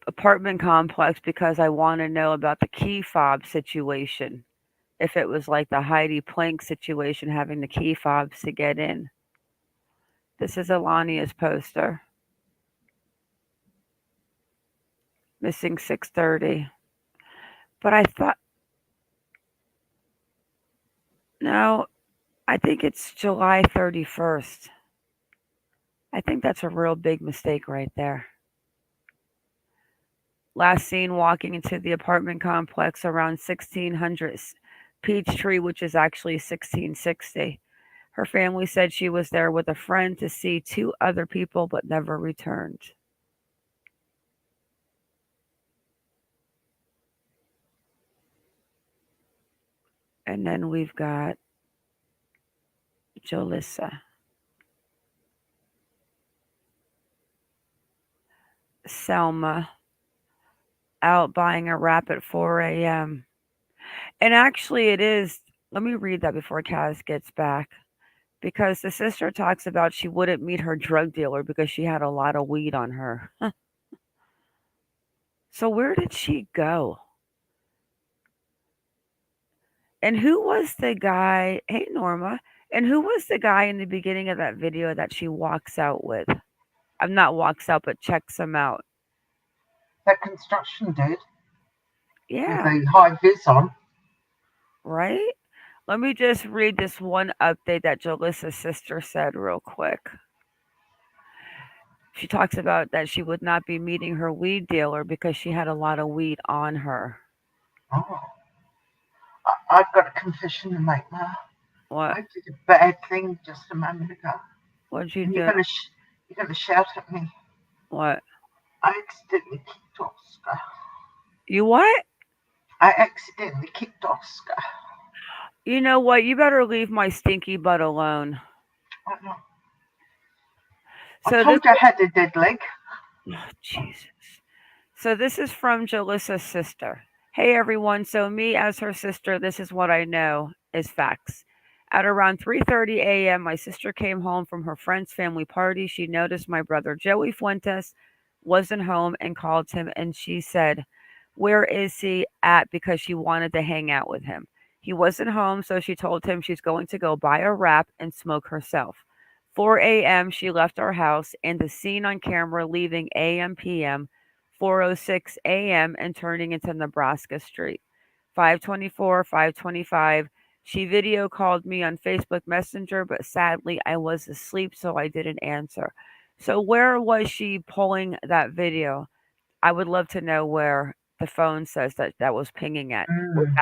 apartment complex because I want to know about the key fob situation. If it was like the Heidi Plank situation, having the key fobs to get in. This is Alania's poster. Missing 6:30. But I thought, no, I think it's July 31st. I think that's a real big mistake right there. Last seen walking into the apartment complex around 1600 Peachtree, which is actually 1660. Her family said she was there with a friend to see two other people but never returned. And then we've got Jolissa. Selma out buying a wrap at 4 a.m. And actually, it is. Let me read that before Kaz gets back. Because the sister talks about she wouldn't meet her drug dealer because she had a lot of weed on her. So, where did she go? And who was the guy? Hey, Norma. And who was the guy in the beginning of that video that she walks out with? I'm not walks out, but checks him out. That construction dude with Yeah, the high vis on. right? Let me just read this one update that Jolissa's sister said real quick. She talks about that she would not be meeting her weed dealer because she had a lot of weed on her. Oh, I've got a confession to make, Ma. What? I did a bad thing just a moment ago, What'd you and do? you're gonna shout at me. What? I accidentally kicked Oscar. You what? I accidentally kicked Oscar. You know what? You better leave my stinky butt alone. I know. I So this, told you I had a dead leg. oh, Jesus. So this is from Jolissa's sister. Hey everyone. So me as her sister, this is what I know is facts. At around 3:30 a.m., my sister came home from her friend's family party. She noticed my brother Joey Fuentes wasn't home and called him and she said, "Where is he at?" because she wanted to hang out with him. He wasn't home, so she told him she's going to go buy a wrap and smoke herself. 4 a.m. she left our house and the scene on camera leaving a.m. p.m. 4:06 a.m. and turning into Nebraska Street. 5:24, 5:25. She video called me on Facebook Messenger, but sadly I was asleep, so I didn't answer. So where was she pulling that video? I would love to know where the phone says that that was pinging at. Mm.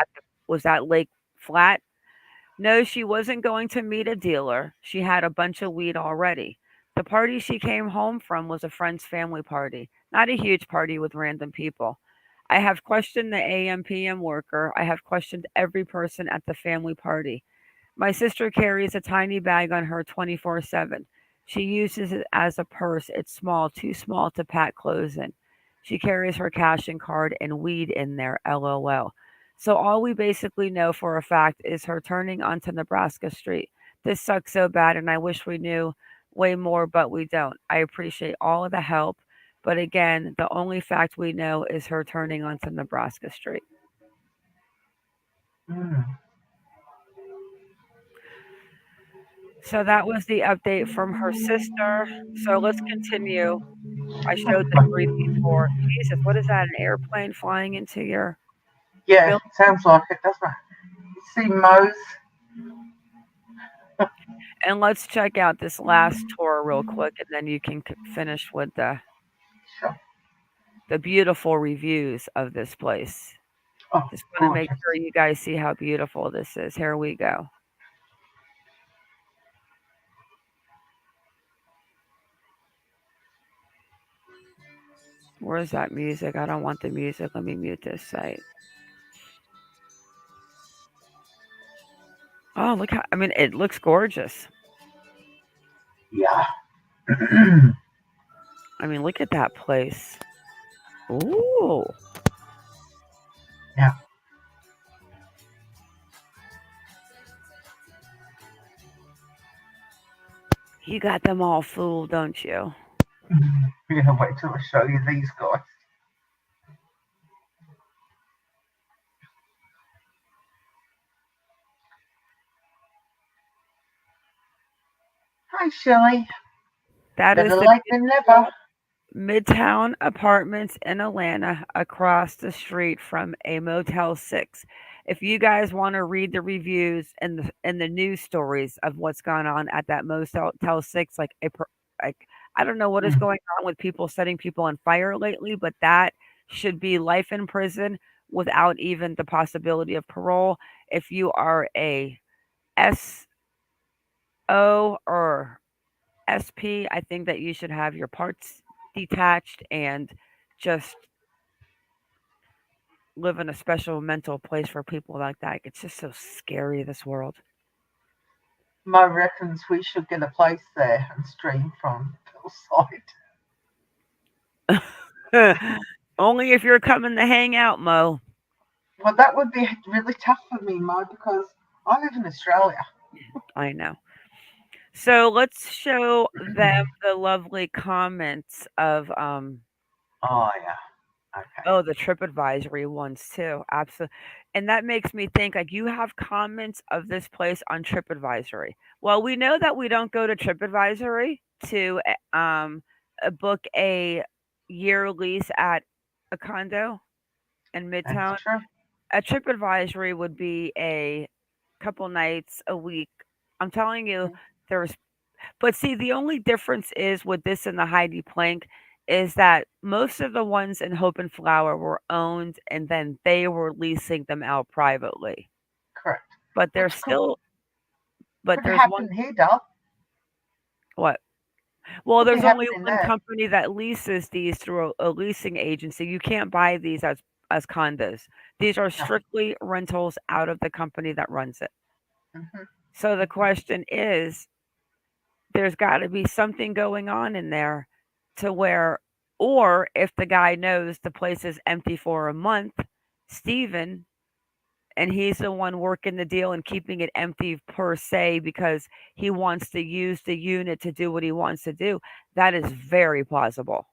Was that Lake Flat? No, she wasn't going to meet a dealer. She had a bunch of weed already. The party she came home from was a friend's family party, not a huge party with random people. I have questioned the AM PM worker. I have questioned every person at the family party. My sister carries a tiny bag on her 24/7. She uses it as a purse. It's small, too small to pack clothes in. She carries her cash and card and weed in there, lol. So all we basically know for a fact is her turning onto Nebraska Street. This sucks so bad, and I wish we knew way more, but we don't. I appreciate all of the help, but again, the only fact we know is her turning onto Nebraska Street. Mm. So that was the update from her sister. So let's continue. I showed the three before. Jesus, what is that? An airplane flying into your Yeah, building? sounds like it, doesn't it? You see Mo's. And let's check out this last tour real quick, and then you can finish with Sure. the beautiful reviews of this place. Oh, Just want to make gorgeous. sure you guys see how beautiful this is. Here we go. Where's that music? I don't want the music. Let me mute this site. Oh, look how, I mean, it looks gorgeous. Yeah. I mean, look at that place. Ooh. Yeah. You got them all fooled, don't you? We're gonna wait till I show you these guys. Hi, Shelley. That is Better the late than never. beautiful Midtown Apartments in Atlanta across the street from a Motel 6. If you guys want to read the reviews and the news stories of what's gone on at that Motel 6, like I don't know what is Mm. going on with people setting people on fire lately, but that should be life in prison without even the possibility of parole. If you are a SO or SP, I think that you should have your parts detached and just live in a special mental place for people like that. It's just so scary, this world. Mo reckons we should get a place there and stream from Hillside. Only if you're coming to hang out, Mo. Well, that would be really tough for me, Mo, because I live in Australia. I know. So let's show them the lovely comments of Oh, yeah. Okay. oh, the trip advisory ones too. Absolutely. And that makes me think like you have comments of this place on TripAdvisory. Well, we know that we don't go to TripAdvisory to book a year lease at a condo in That's Midtown. true. A TripAdvisory would be a couple nights a week. I'm telling you, there's but see, the only difference is with this and the Heidi Plank is that most of the ones in Hope and Flower were owned and then they were leasing them out privately. Correct. But there's Which still but could there's one happen here, Doll. what? Well, Could be there's only happening one there. company that leases these through a leasing agency. You can't buy these as condos. These are No. strictly rentals out of the company that runs it. Hmm. So the question is, there's got to be something going on in there to where, or if the guy knows the place is empty for a month, Steven, and he's the one working the deal and keeping it empty per se because he wants to use the unit to do what he wants to do, that is very plausible.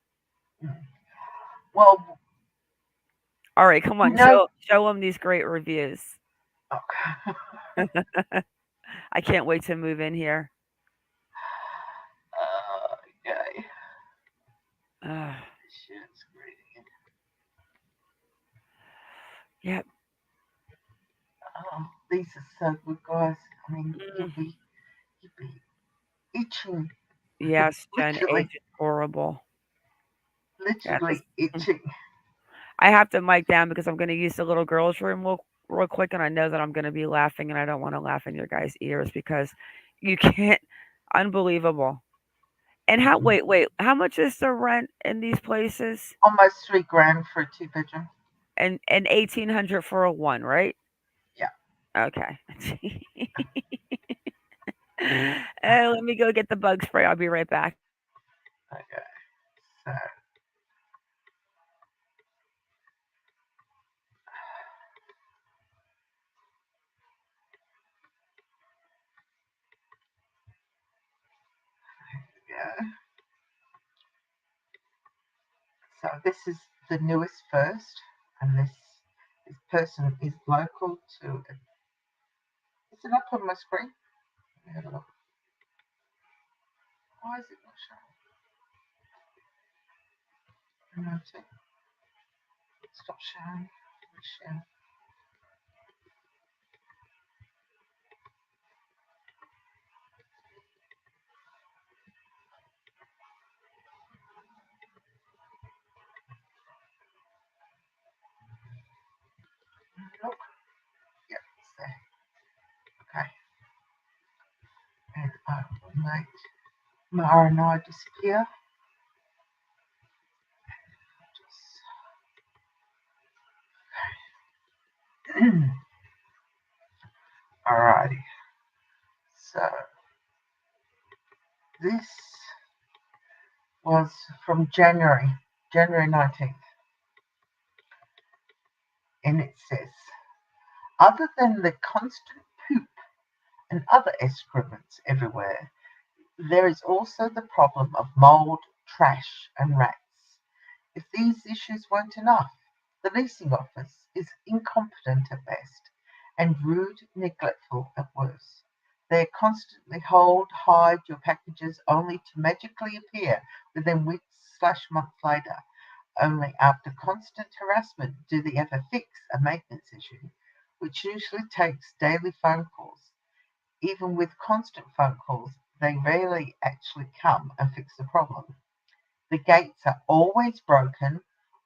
Well, All right, come you on, know. show him these great reviews. Okay. I can't wait to move in here. Okay. Uh, Shit's great. yep. Oh, these are so good, guys. I mean, Mm, you'd be itching, yes, Jen, age literally, is horrible. Yeah, this. literally itching. I have to mic down because I'm going to use the little girls' room real quick, and I know that I'm going to be laughing, and I don't want to laugh in your guys' ears because you can't. Unbelievable. And how? Wait. How much is the rent in these places? Almost 3 grand for a 2 bedroom. And 1,800 for a one, right? Yeah. Okay. Let me go get the bug spray. I'll be right back. Okay. So, This is the newest first, and this person is local to. Is it up on my screen? Let me have a look. Why is it not showing? Promoting. Stop showing. Share. Look. Yep, it's there. Okay. And I will make Mara and I disappear. Alrighty. So this was from January 19th. And it says, other than the constant poop and other excrements everywhere, there is also the problem of mold, trash, and rats. If these issues weren't enough, the leasing office is incompetent at best and rude, neglectful at worst. They constantly hide your packages only to magically appear within weeks/months later. Only after constant harassment do they ever fix a maintenance issue, which usually takes daily phone calls. Even with constant phone calls, they rarely actually come and fix the problem. The gates are always broken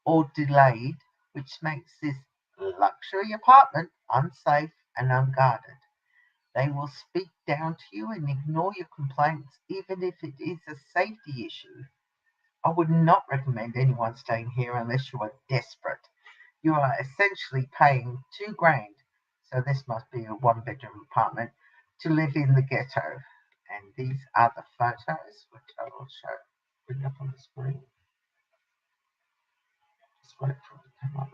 or delayed, which makes this luxury apartment unsafe and unguarded. They will speak down to you and ignore your complaints, even if it is a safety issue. I would not recommend anyone staying here unless you are desperate. You are essentially paying $2,000, so this must be a one-bedroom apartment, to live in the ghetto. And these are the photos, which I will bring up on the screen. Just wait for it to come up.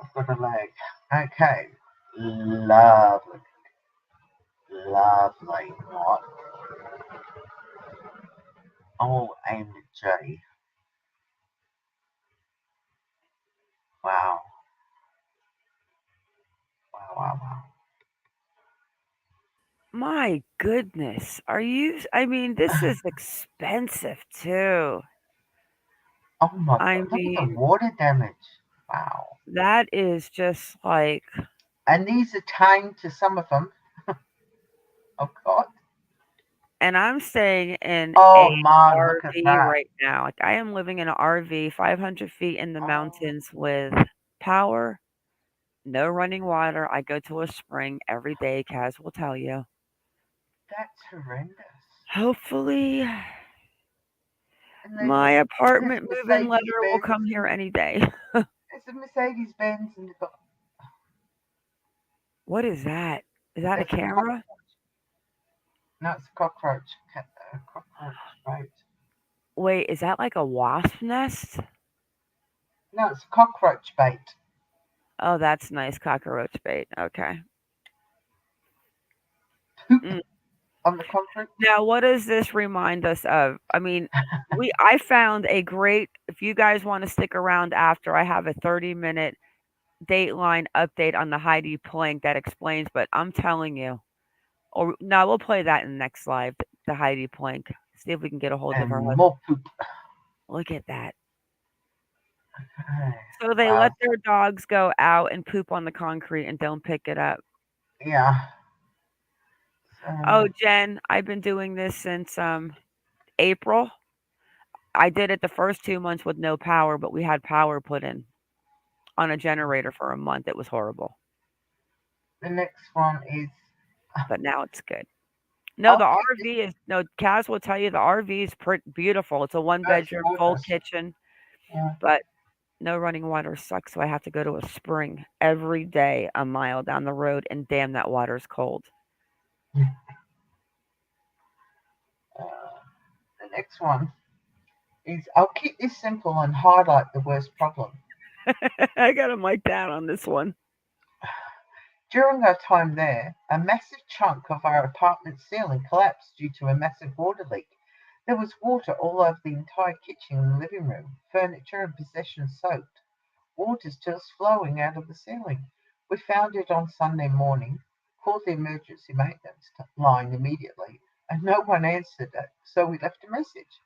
I've got a lag. Okay. Lovely. Lovely. Not OMG. Wow. Wow, wow, wow. My goodness. Are you I mean, this is expensive too. Oh my I God. Look at the mean, water damage. Wow. that is just like And these are tame to some of them. Oh God. and I'm staying in Oh a my, look at RV that. right now. Like I am living in an RV 500 feet in the Oh, mountains with power, no running water. I go to a spring every day, Kaz will tell you. that's horrendous. Hopefully, And my there's apartment move-in Mercedes letter will Benz. come here any day. There's a Mercedes Benz and they've got What is that? Is that a there's a camera? no, it's a cockroach. Cockroach bait. Wait, is that like a wasp nest? No, it's a cockroach bait. Oh, that's nice cockroach bait. Okay. Poop Mm. on the concrete. Now, what does this remind us of? I mean, I found a great if you guys want to stick around after I have a 30-minute Dateline update on the Heidi Plank that explains, but I'm telling you, or no, we'll play that in the next live, the Heidi Plank. See if we can get a hold of her And husband. more poop. Look at that. Okay. So they let Wow. their dogs go out and poop on the concrete and don't pick it up. Yeah. Oh, So Jen, I've been doing this since April. I did it the first 2 months with no power, but we had power put in on a generator for a month. It was horrible, the next one is but now it's good. No, the I'll keep this. RV is no. Kaz will tell you the RV is beautiful. It's a one No, it's bedroom, full gorgeous. kitchen, Yeah. but no running water sucks. So I have to go to a spring every day, a mile down the road, and damn, that water's cold. The next one is I'll keep this simple and highlight the worst problem. I got to mic down on this one. During our time there, a massive chunk of our apartment ceiling collapsed due to a massive water leak. There was water all over the entire kitchen and living room, furniture and possessions soaked. Water still flowing out of the ceiling. We found it on Sunday morning, called the emergency maintenance line immediately, and no one answered it, so we left a message.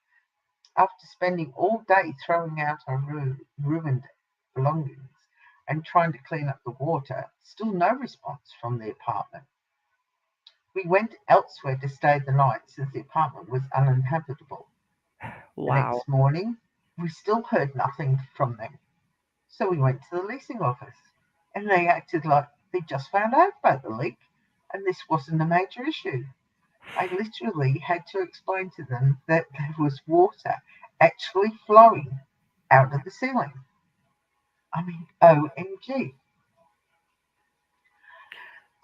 After spending all day throwing out our ruined belongings and trying to clean up the water, still no response from the apartment. We went elsewhere to stay the night since the apartment was uninhabitable. The Wow. next morning, we still heard nothing from them, so we went to the leasing office, and they acted like they just found out about the leak and this wasn't a major issue. I literally had to explain to them that there was water actually flowing out of the ceiling. I mean, OMG.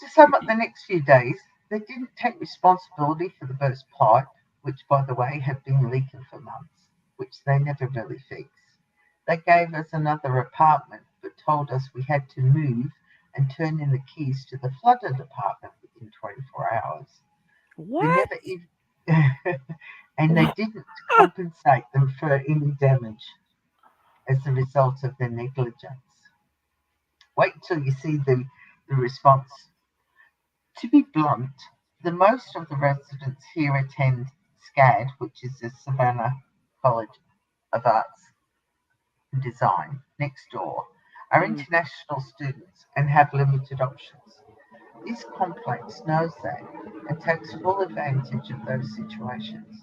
To sum up the next few days, they didn't take responsibility for the burst pipe, which, by the way, had been leaking for months, which they never really fixed. They gave us another apartment, but told us we had to move and turn in the keys to the flooded apartment within 24 hours. They What? never even, and they didn't compensate them for any damage as a result of their negligence. Wait till you see the response. To be blunt, the most of the residents here attend SCAD, which is the Savannah College of Arts and Design, next door, are Mm. international students and have limited options. This complex knows that and takes full advantage of those situations.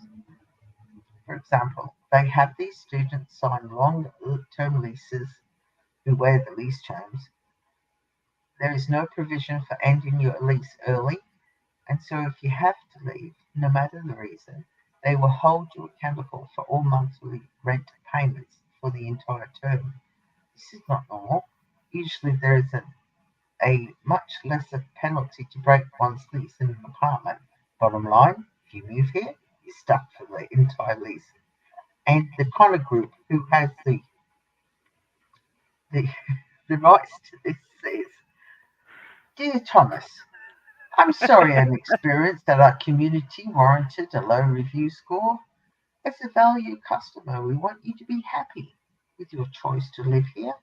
For example, they have these students sign long term leases who wear the lease terms. There is no provision for ending your lease early, and so if you have to leave, no matter the reason, they will hold you accountable for all monthly rent payments for the entire term. This is not normal. Usually there is a much lesser penalty to break one's lease in an apartment. Bottom line, if you move here, you're stuck for the entire lease. And the Connor Group, who has the, the rights to this, says, Dear Thomas, I'm sorry and experienced that our community warranted a low review score. As a valued customer, we want you to be happy with your choice to live here.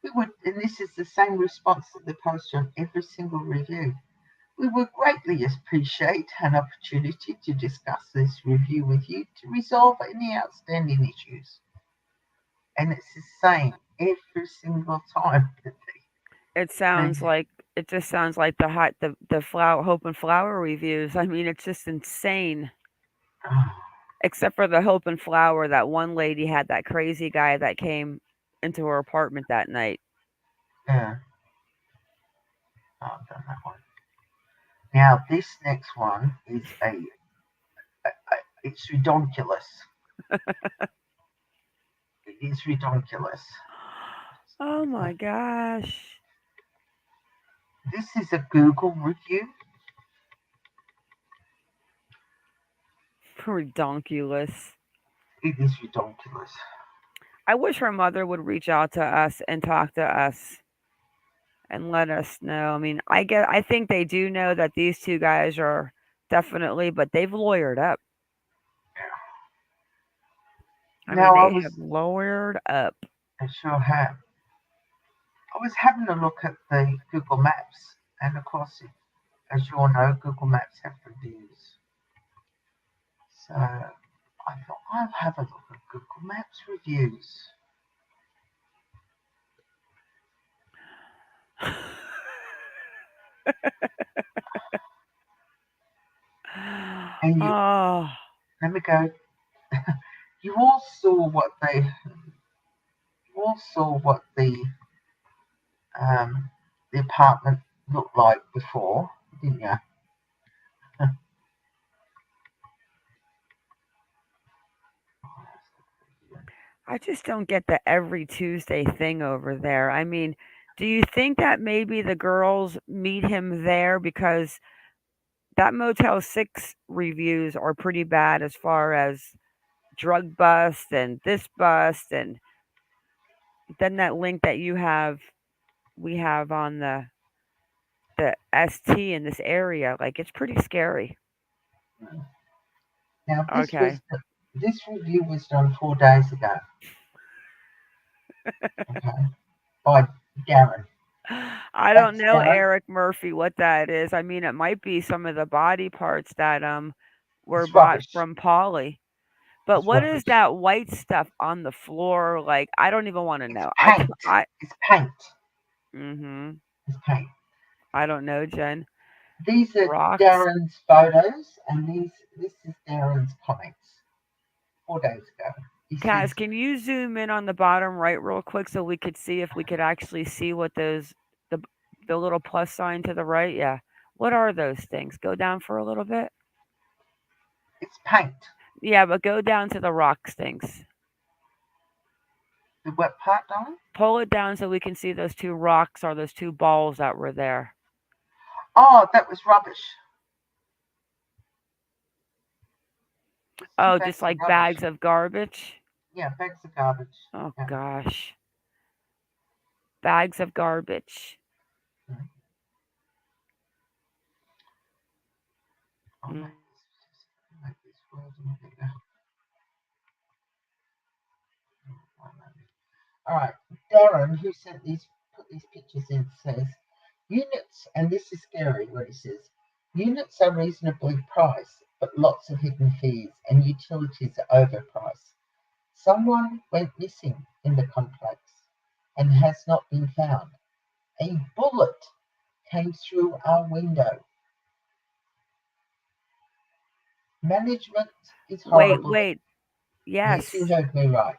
We would, and this is the same response that they post on every single review. We would greatly appreciate an opportunity to discuss this review with you to resolve any outstanding issues. And it's the same every single time that It they sounds like it just sounds like the flower hope and flower reviews. I mean, it's just insane. oh, Except for the hope and flower, that one lady had that crazy guy that came into her apartment that night. yeah, I've done that one. Now this next one is it's redonkulous. It is redonkulous. Oh my gosh. This is a Google review. Redonkulous. It is redonkulous. I wish her mother would reach out to us and talk to us and let us know. I mean, I think they do know that these two guys are definitely, but they've lawyered up. I mean, Now they have lawyered up. I sure have. I was having a look at the Google Maps, and of course, as you all know, Google Maps have reviews. So I thought I'll have a look at Google Maps reviews. And you Oh, let me go. You all saw what you all saw what um, the apartment looked like before, didn't you? I just don't get the every Tuesday thing over there. I mean, do you think that maybe the girls meet him there because that Motel 6 reviews are pretty bad as far as drug bust and this bust, and then that link that we have on the ST in this area, like it's pretty scary. Now, Okay. this review was done 4 days ago, okay, by Darren. I don't That's know, Darren. Eric Murphy, what that is. I mean, it might be some of the body parts that were It's bought rubbish. from Polly. But It's what is rubbish. that white stuff on the floor? Like, I don't even want to It's know. paint. I It's paint. mhm. It's paint. I don't know, Jen. These are Rocks. Darren's photos, and this is Darren's comments 4 days ago. He Kaz, says can you zoom in on the bottom right real quick so we could see if we could actually see what those the the little plus sign to the right? Yeah. What are those things? Go down for a little bit. it's paint. Yeah, but go down to the rocks things. The wet part, darling. Pull it down so we can see those two rocks or those two balls that were there. Oh, that was rubbish. It's two Oh, just bags of like rubbish. bags of garbage? Yeah, bags of garbage. Oh Yeah. gosh. Bags of garbage. Yeah. I'll Mm. make this world a little bigger. All right, Darren, who sent these put these pictures in, says units, and this is scary. What he says, units are reasonably priced, but lots of hidden fees and utilities are overpriced. Someone went missing in the complex and has not been found. A bullet came through our window. Management is Wait, horrible. wait. Yes, you Yes. heard me right.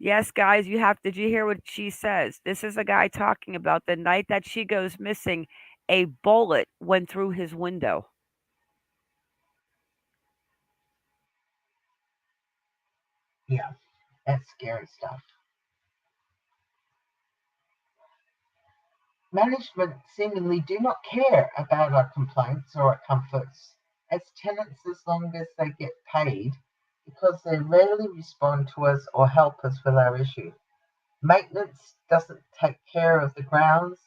Yes, guys, you have did you hear what she says? This is a guy talking about the night that she goes missing, a bullet went through his window. Yeah, that's scary stuff. Management seemingly do not care about our complaints or our comforts as tenants as long as they get paid because they rarely respond to us or help us with our issue. Maintenance doesn't take care of the grounds,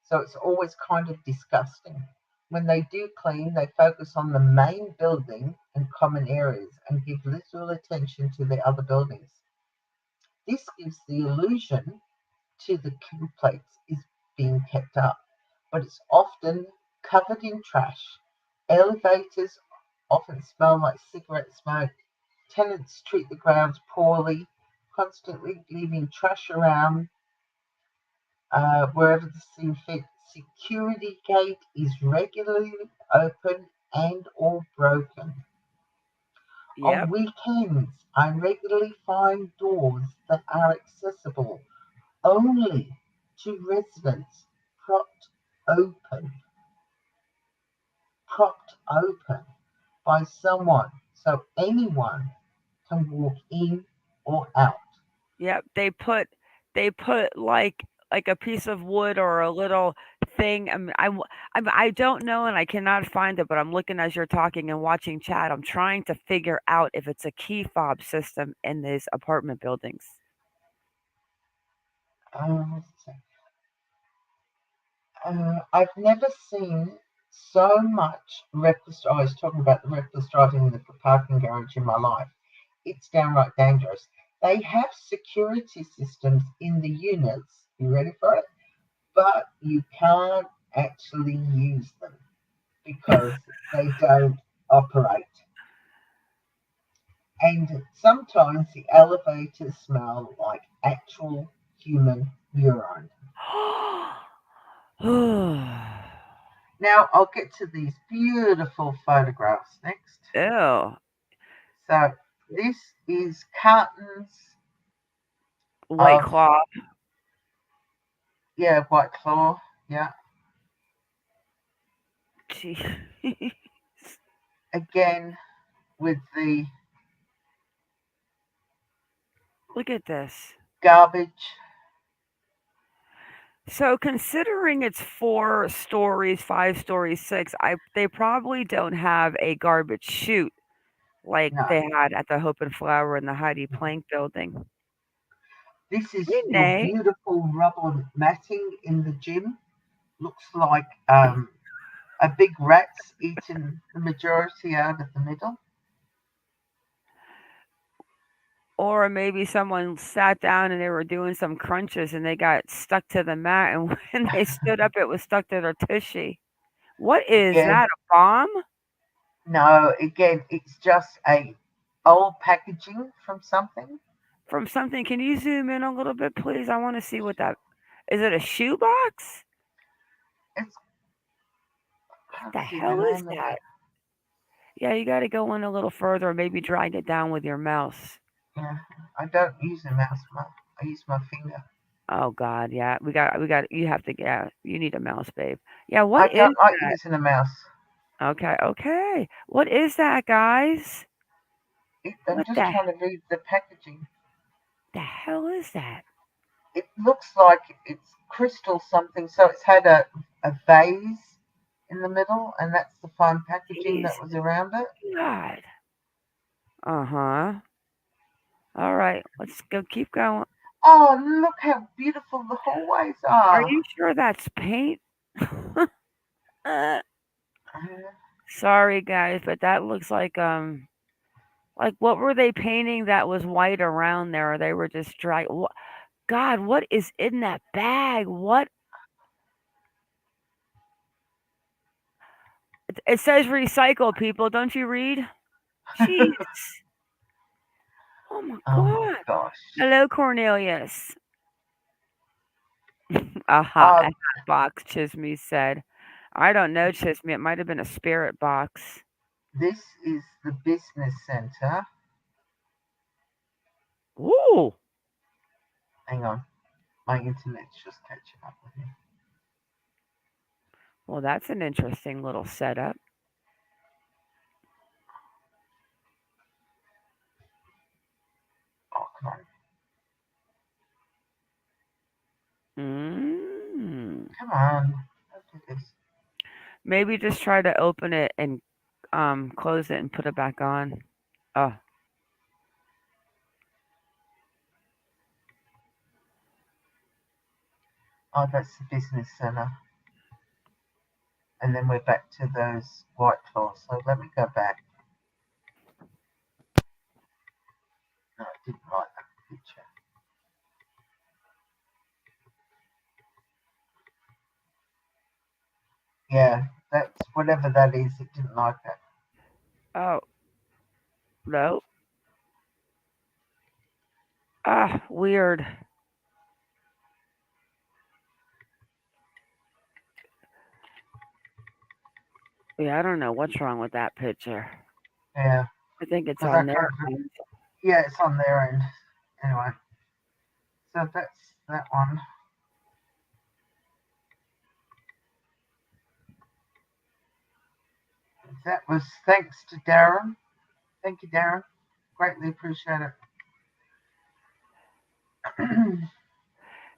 so it's always kind of disgusting. When they do clean, they focus on the main building and common areas and give little attention to the other buildings. This gives the illusion to the complex is being kept up, but it's often covered in trash. Elevators often smell like cigarette smoke. Tenants treat the grounds poorly, constantly leaving trash around wherever they see fit. Security gate is regularly open and or broken. On Yep. weekends, I regularly find doors that are accessible only to residents propped open, propped open by someone so anyone can walk in or out. Yep. They put like a piece of wood or a little thing. I don't know and I cannot find it, but I'm looking as you're talking and watching chat. I'm trying to figure out if it's a key fob system in these apartment buildings. Um, I've never seen so much reckless. I was talking about the reckless driving in the parking garage in my life. It's downright dangerous. They have security systems in the units. You ready for it? But you can't actually use them because they don't operate. And sometimes the elevators smell like actual human urine. Now I'll get to these beautiful photographs next. Ew. So this is cartons White of, cloth. yeah, White Claw, yeah. Gee. Again with the Look at this. garbage. So considering it's 4 stories, 5 stories, six, I they probably don't have a garbage chute like No, they had at the Hope and Flower and the Heidi no. Plank building. This is your Renee, beautiful rubber matting in the gym. Looks like a big rat's eaten the majority out of the middle. Or maybe someone sat down and they were doing some crunches and they got stuck to the mat, and when they stood up, it was stuck to their tushy. What is Again, that? A bomb no, again, it's just a old packaging from something. from something? Can you zoom in a little bit, please? I want to see what that is. It a shoebox? It's What can't the see the hell is name of it. that? Yeah, you got to go in a little further, or maybe drag it down with your mouse. Yeah, I don't use a mouse. I use my finger. Oh God, yeah, we got. You have to get. You need a mouse, babe. Yeah, what I is don't like that? using a mouse. Okay, okay. What is that, guys? I'm What just the trying to read the packaging. hell is that? It looks like it's crystal something, so it's had a vase in the middle, and that's the fine packaging that Jeez, was around it. God. Uh huh. All right, let's go. Keep going. Oh, look how beautiful the hallways Are are. you sure that's paint? Uh, Uh, Sorry, guys, but that looks like what were they painting that was white around there? Or they were just dry. God, what is in that bag? What? It says recycle, people. Don't you read? Jeez. Oh my oh my God. gosh. Hello, Cornelius. Aha, a Uh, hat box, Chisme said. I don't know, Chisme. It might have been a spirit box. this is the business center. Ooh. Hang on, my internet's just catching up with me. Well, that's an interesting little setup. Oh, come on. Mm. Come on. Let's do this. Maybe just try to open it and close it and put it back on. Oh, Oh, that's the business center. And then we're back to those white cloths. So let me go back. No, I didn't like that picture. Yeah, that's whatever that is. It didn't like that. oh, no. Ah, weird. Yeah, I don't know what's wrong with that picture. Yeah, I think it's because I on there. can't. Yeah, it's on their end. Anyway, so that's that one. That was thanks to Darren. Thank you, Darren. Greatly appreciate it.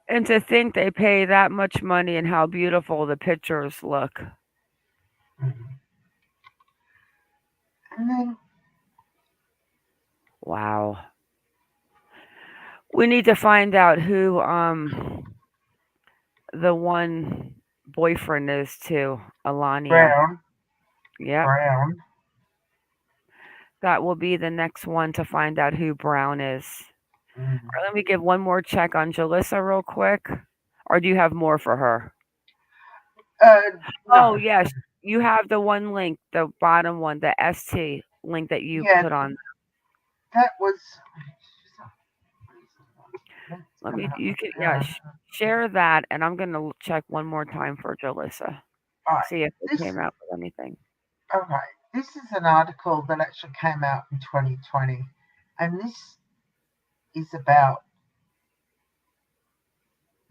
And to think they pay that much money and how beautiful the pictures look. And then Wow. We need to find out who the one boyfriend is to Alania. Brown, Yep. Brown. That will be the next one to find out who Brown is. Mm. Let me give one more check on Jalissa real quick. Or do you have more for her? No. Oh, yes. You have the one link, the bottom one, the ST link that you Yeah, put on. that was. It's Let me, coming up you with can, yeah, Darren. share that. And I'm going to check one more time for Jalissa. All right. See if it This. came out with anything. Okay. This is an article that actually came out in 2020, and this is about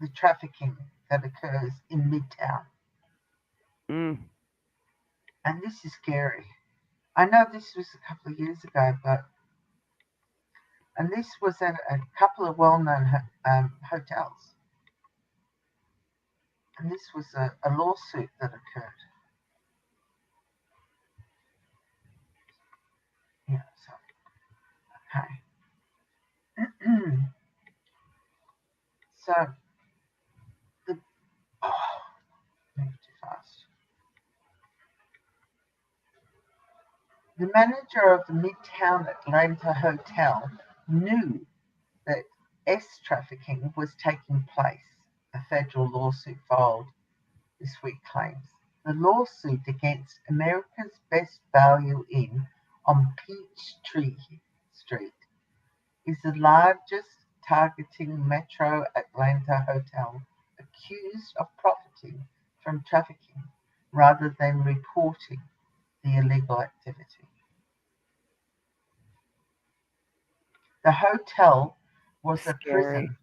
the trafficking that occurs in Midtown. Mm. And this is scary. I know this was a couple of years ago, but and this was at a couple of well-known hotels, and this was a lawsuit that occurred. Yeah, so okay. So the move too fast. The manager of the Midtown Atlanta Hotel knew that S trafficking was taking place. A federal lawsuit filed this week claims. The lawsuit against America's Best Value Inn on Peachtree Street is the largest targeting Metro Atlanta hotel accused of profiting from trafficking rather than reporting the illegal activity. The hotel was a Scary. prison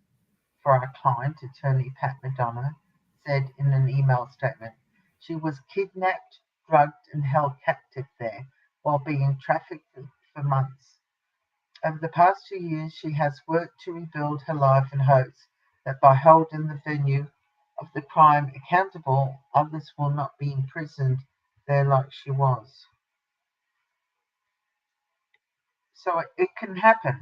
for our client, attorney Pat Madonna said in an email statement. She was kidnapped, drugged, and held captive there while being trafficked for months. Over the past 2 years, she has worked to rebuild her life and hopes that by holding the venue of the crime accountable, others will not be imprisoned there like she was. So it can happen.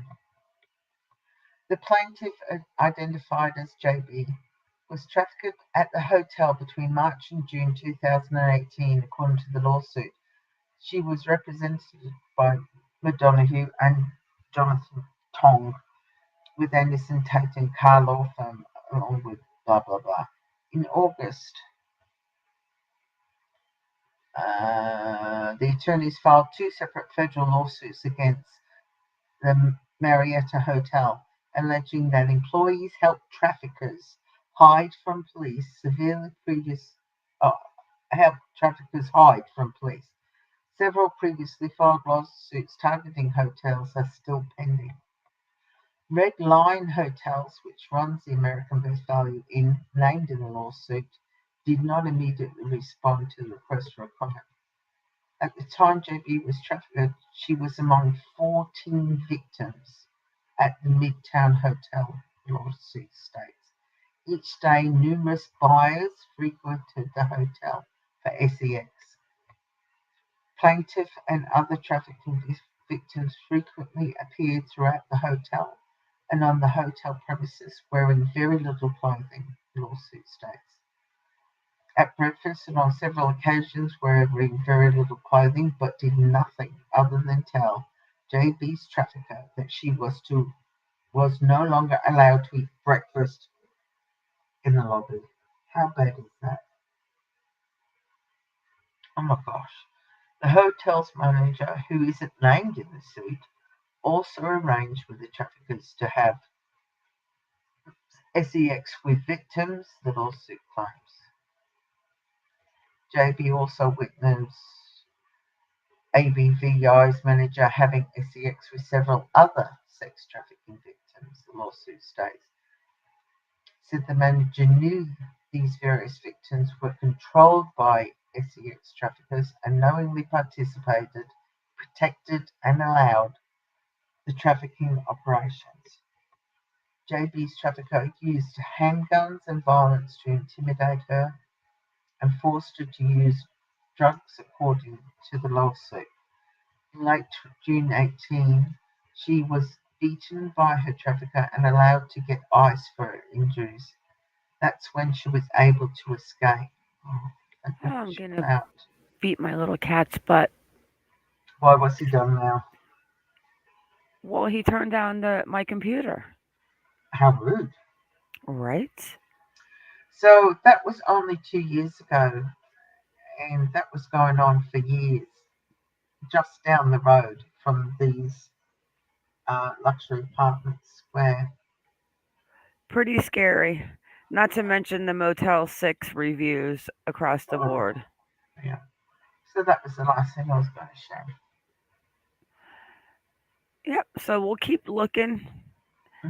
The plaintiff, identified as JB, was trafficked at the hotel between March and June 2018, according to the lawsuit. She was represented by McDonough and Jonathan Tong with Anderson Tate and Carr Law Firm, along with blah blah blah. In August, the attorneys filed two separate federal lawsuits against the Marietta Hotel, alleging that employees helped traffickers hide from police. Uh, Helped traffickers hide from police. Several previously filed lawsuits targeting hotels are still pending. Red Line Hotels, which runs the American Best Value Inn, named in the lawsuit, did not immediately respond to the request for a comment. At the time JB was trafficked, she was among 14 victims at the Midtown Hotel, lawsuit states. Each day, numerous buyers frequented the hotel for SEX. Plaintiff and other trafficking victims frequently appeared throughout the hotel and on the hotel premises wearing very little clothing, the lawsuit states. At breakfast and on several occasions wearing very little clothing, but did nothing other than tell JB's trafficker that she was no longer allowed to eat breakfast in the lobby. How bad is that? Oh my gosh. The hotel's manager, who isn't named in the suit, also arranged with the traffickers to have sex with victims, the lawsuit claims. JB also witnessed ABVI's manager having sex with several other sex trafficking victims, the lawsuit states. Said the manager knew these various victims were controlled by sex traffickers and knowingly participated, protected, and allowed the trafficking operations. JB's trafficker used handguns and violence to intimidate her and forced her to use drugs, according to the lawsuit. In late June 18, she was beaten by her trafficker and allowed to get ice for her injuries. That's when she was able to escape. Oh, thank Oh, God I'm she gonna got out. beat my little cat's butt. Why was he done now? Well, he turned down my computer. How rude. Right? So that was only 2 years ago, and that was going on for years, just down the road from these luxury apartments where, Pretty scary. Not to mention the Motel 6 reviews across the oh, board. yeah. So that was the last thing I was going to share. Yep, so we'll keep looking.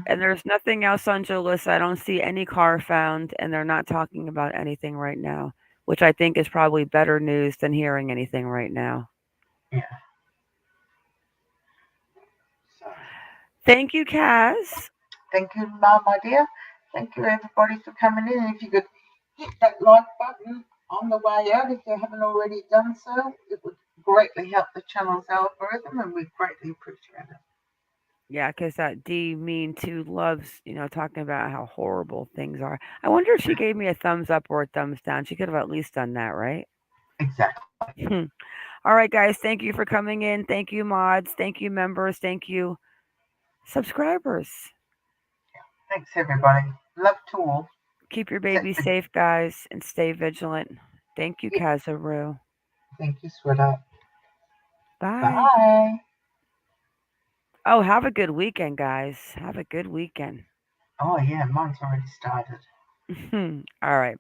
And Mhm. there's nothing else on Jolissa. I don't see any car found, and they're not talking about anything right now, which I think is probably better news than hearing anything right now. Yeah. So Thank you, Kaz. thank you, Mum, my dear. Thank you, everybody, for coming in. If you could hit that like button on the way out, if you haven't already done so, it would greatly help the channel's algorithm, and we greatly appreciate it. Yeah, because that D mean two loves, talking about how horrible things are. I wonder if she gave me a thumbs up or a thumbs down. She could have at least done that, right? Exactly. All right, guys. Thank you for coming in. Thank you, mods. Thank you, members. Thank you, subscribers. Thanks, everybody. Love to all, Keep your except baby for safe, guys, and stay vigilant. Thank you, you. Kazaru. Thank you, sweetheart. Bye. Bye. Oh, have a good weekend, guys. Have a good weekend. Oh, yeah, mine's already started. All right.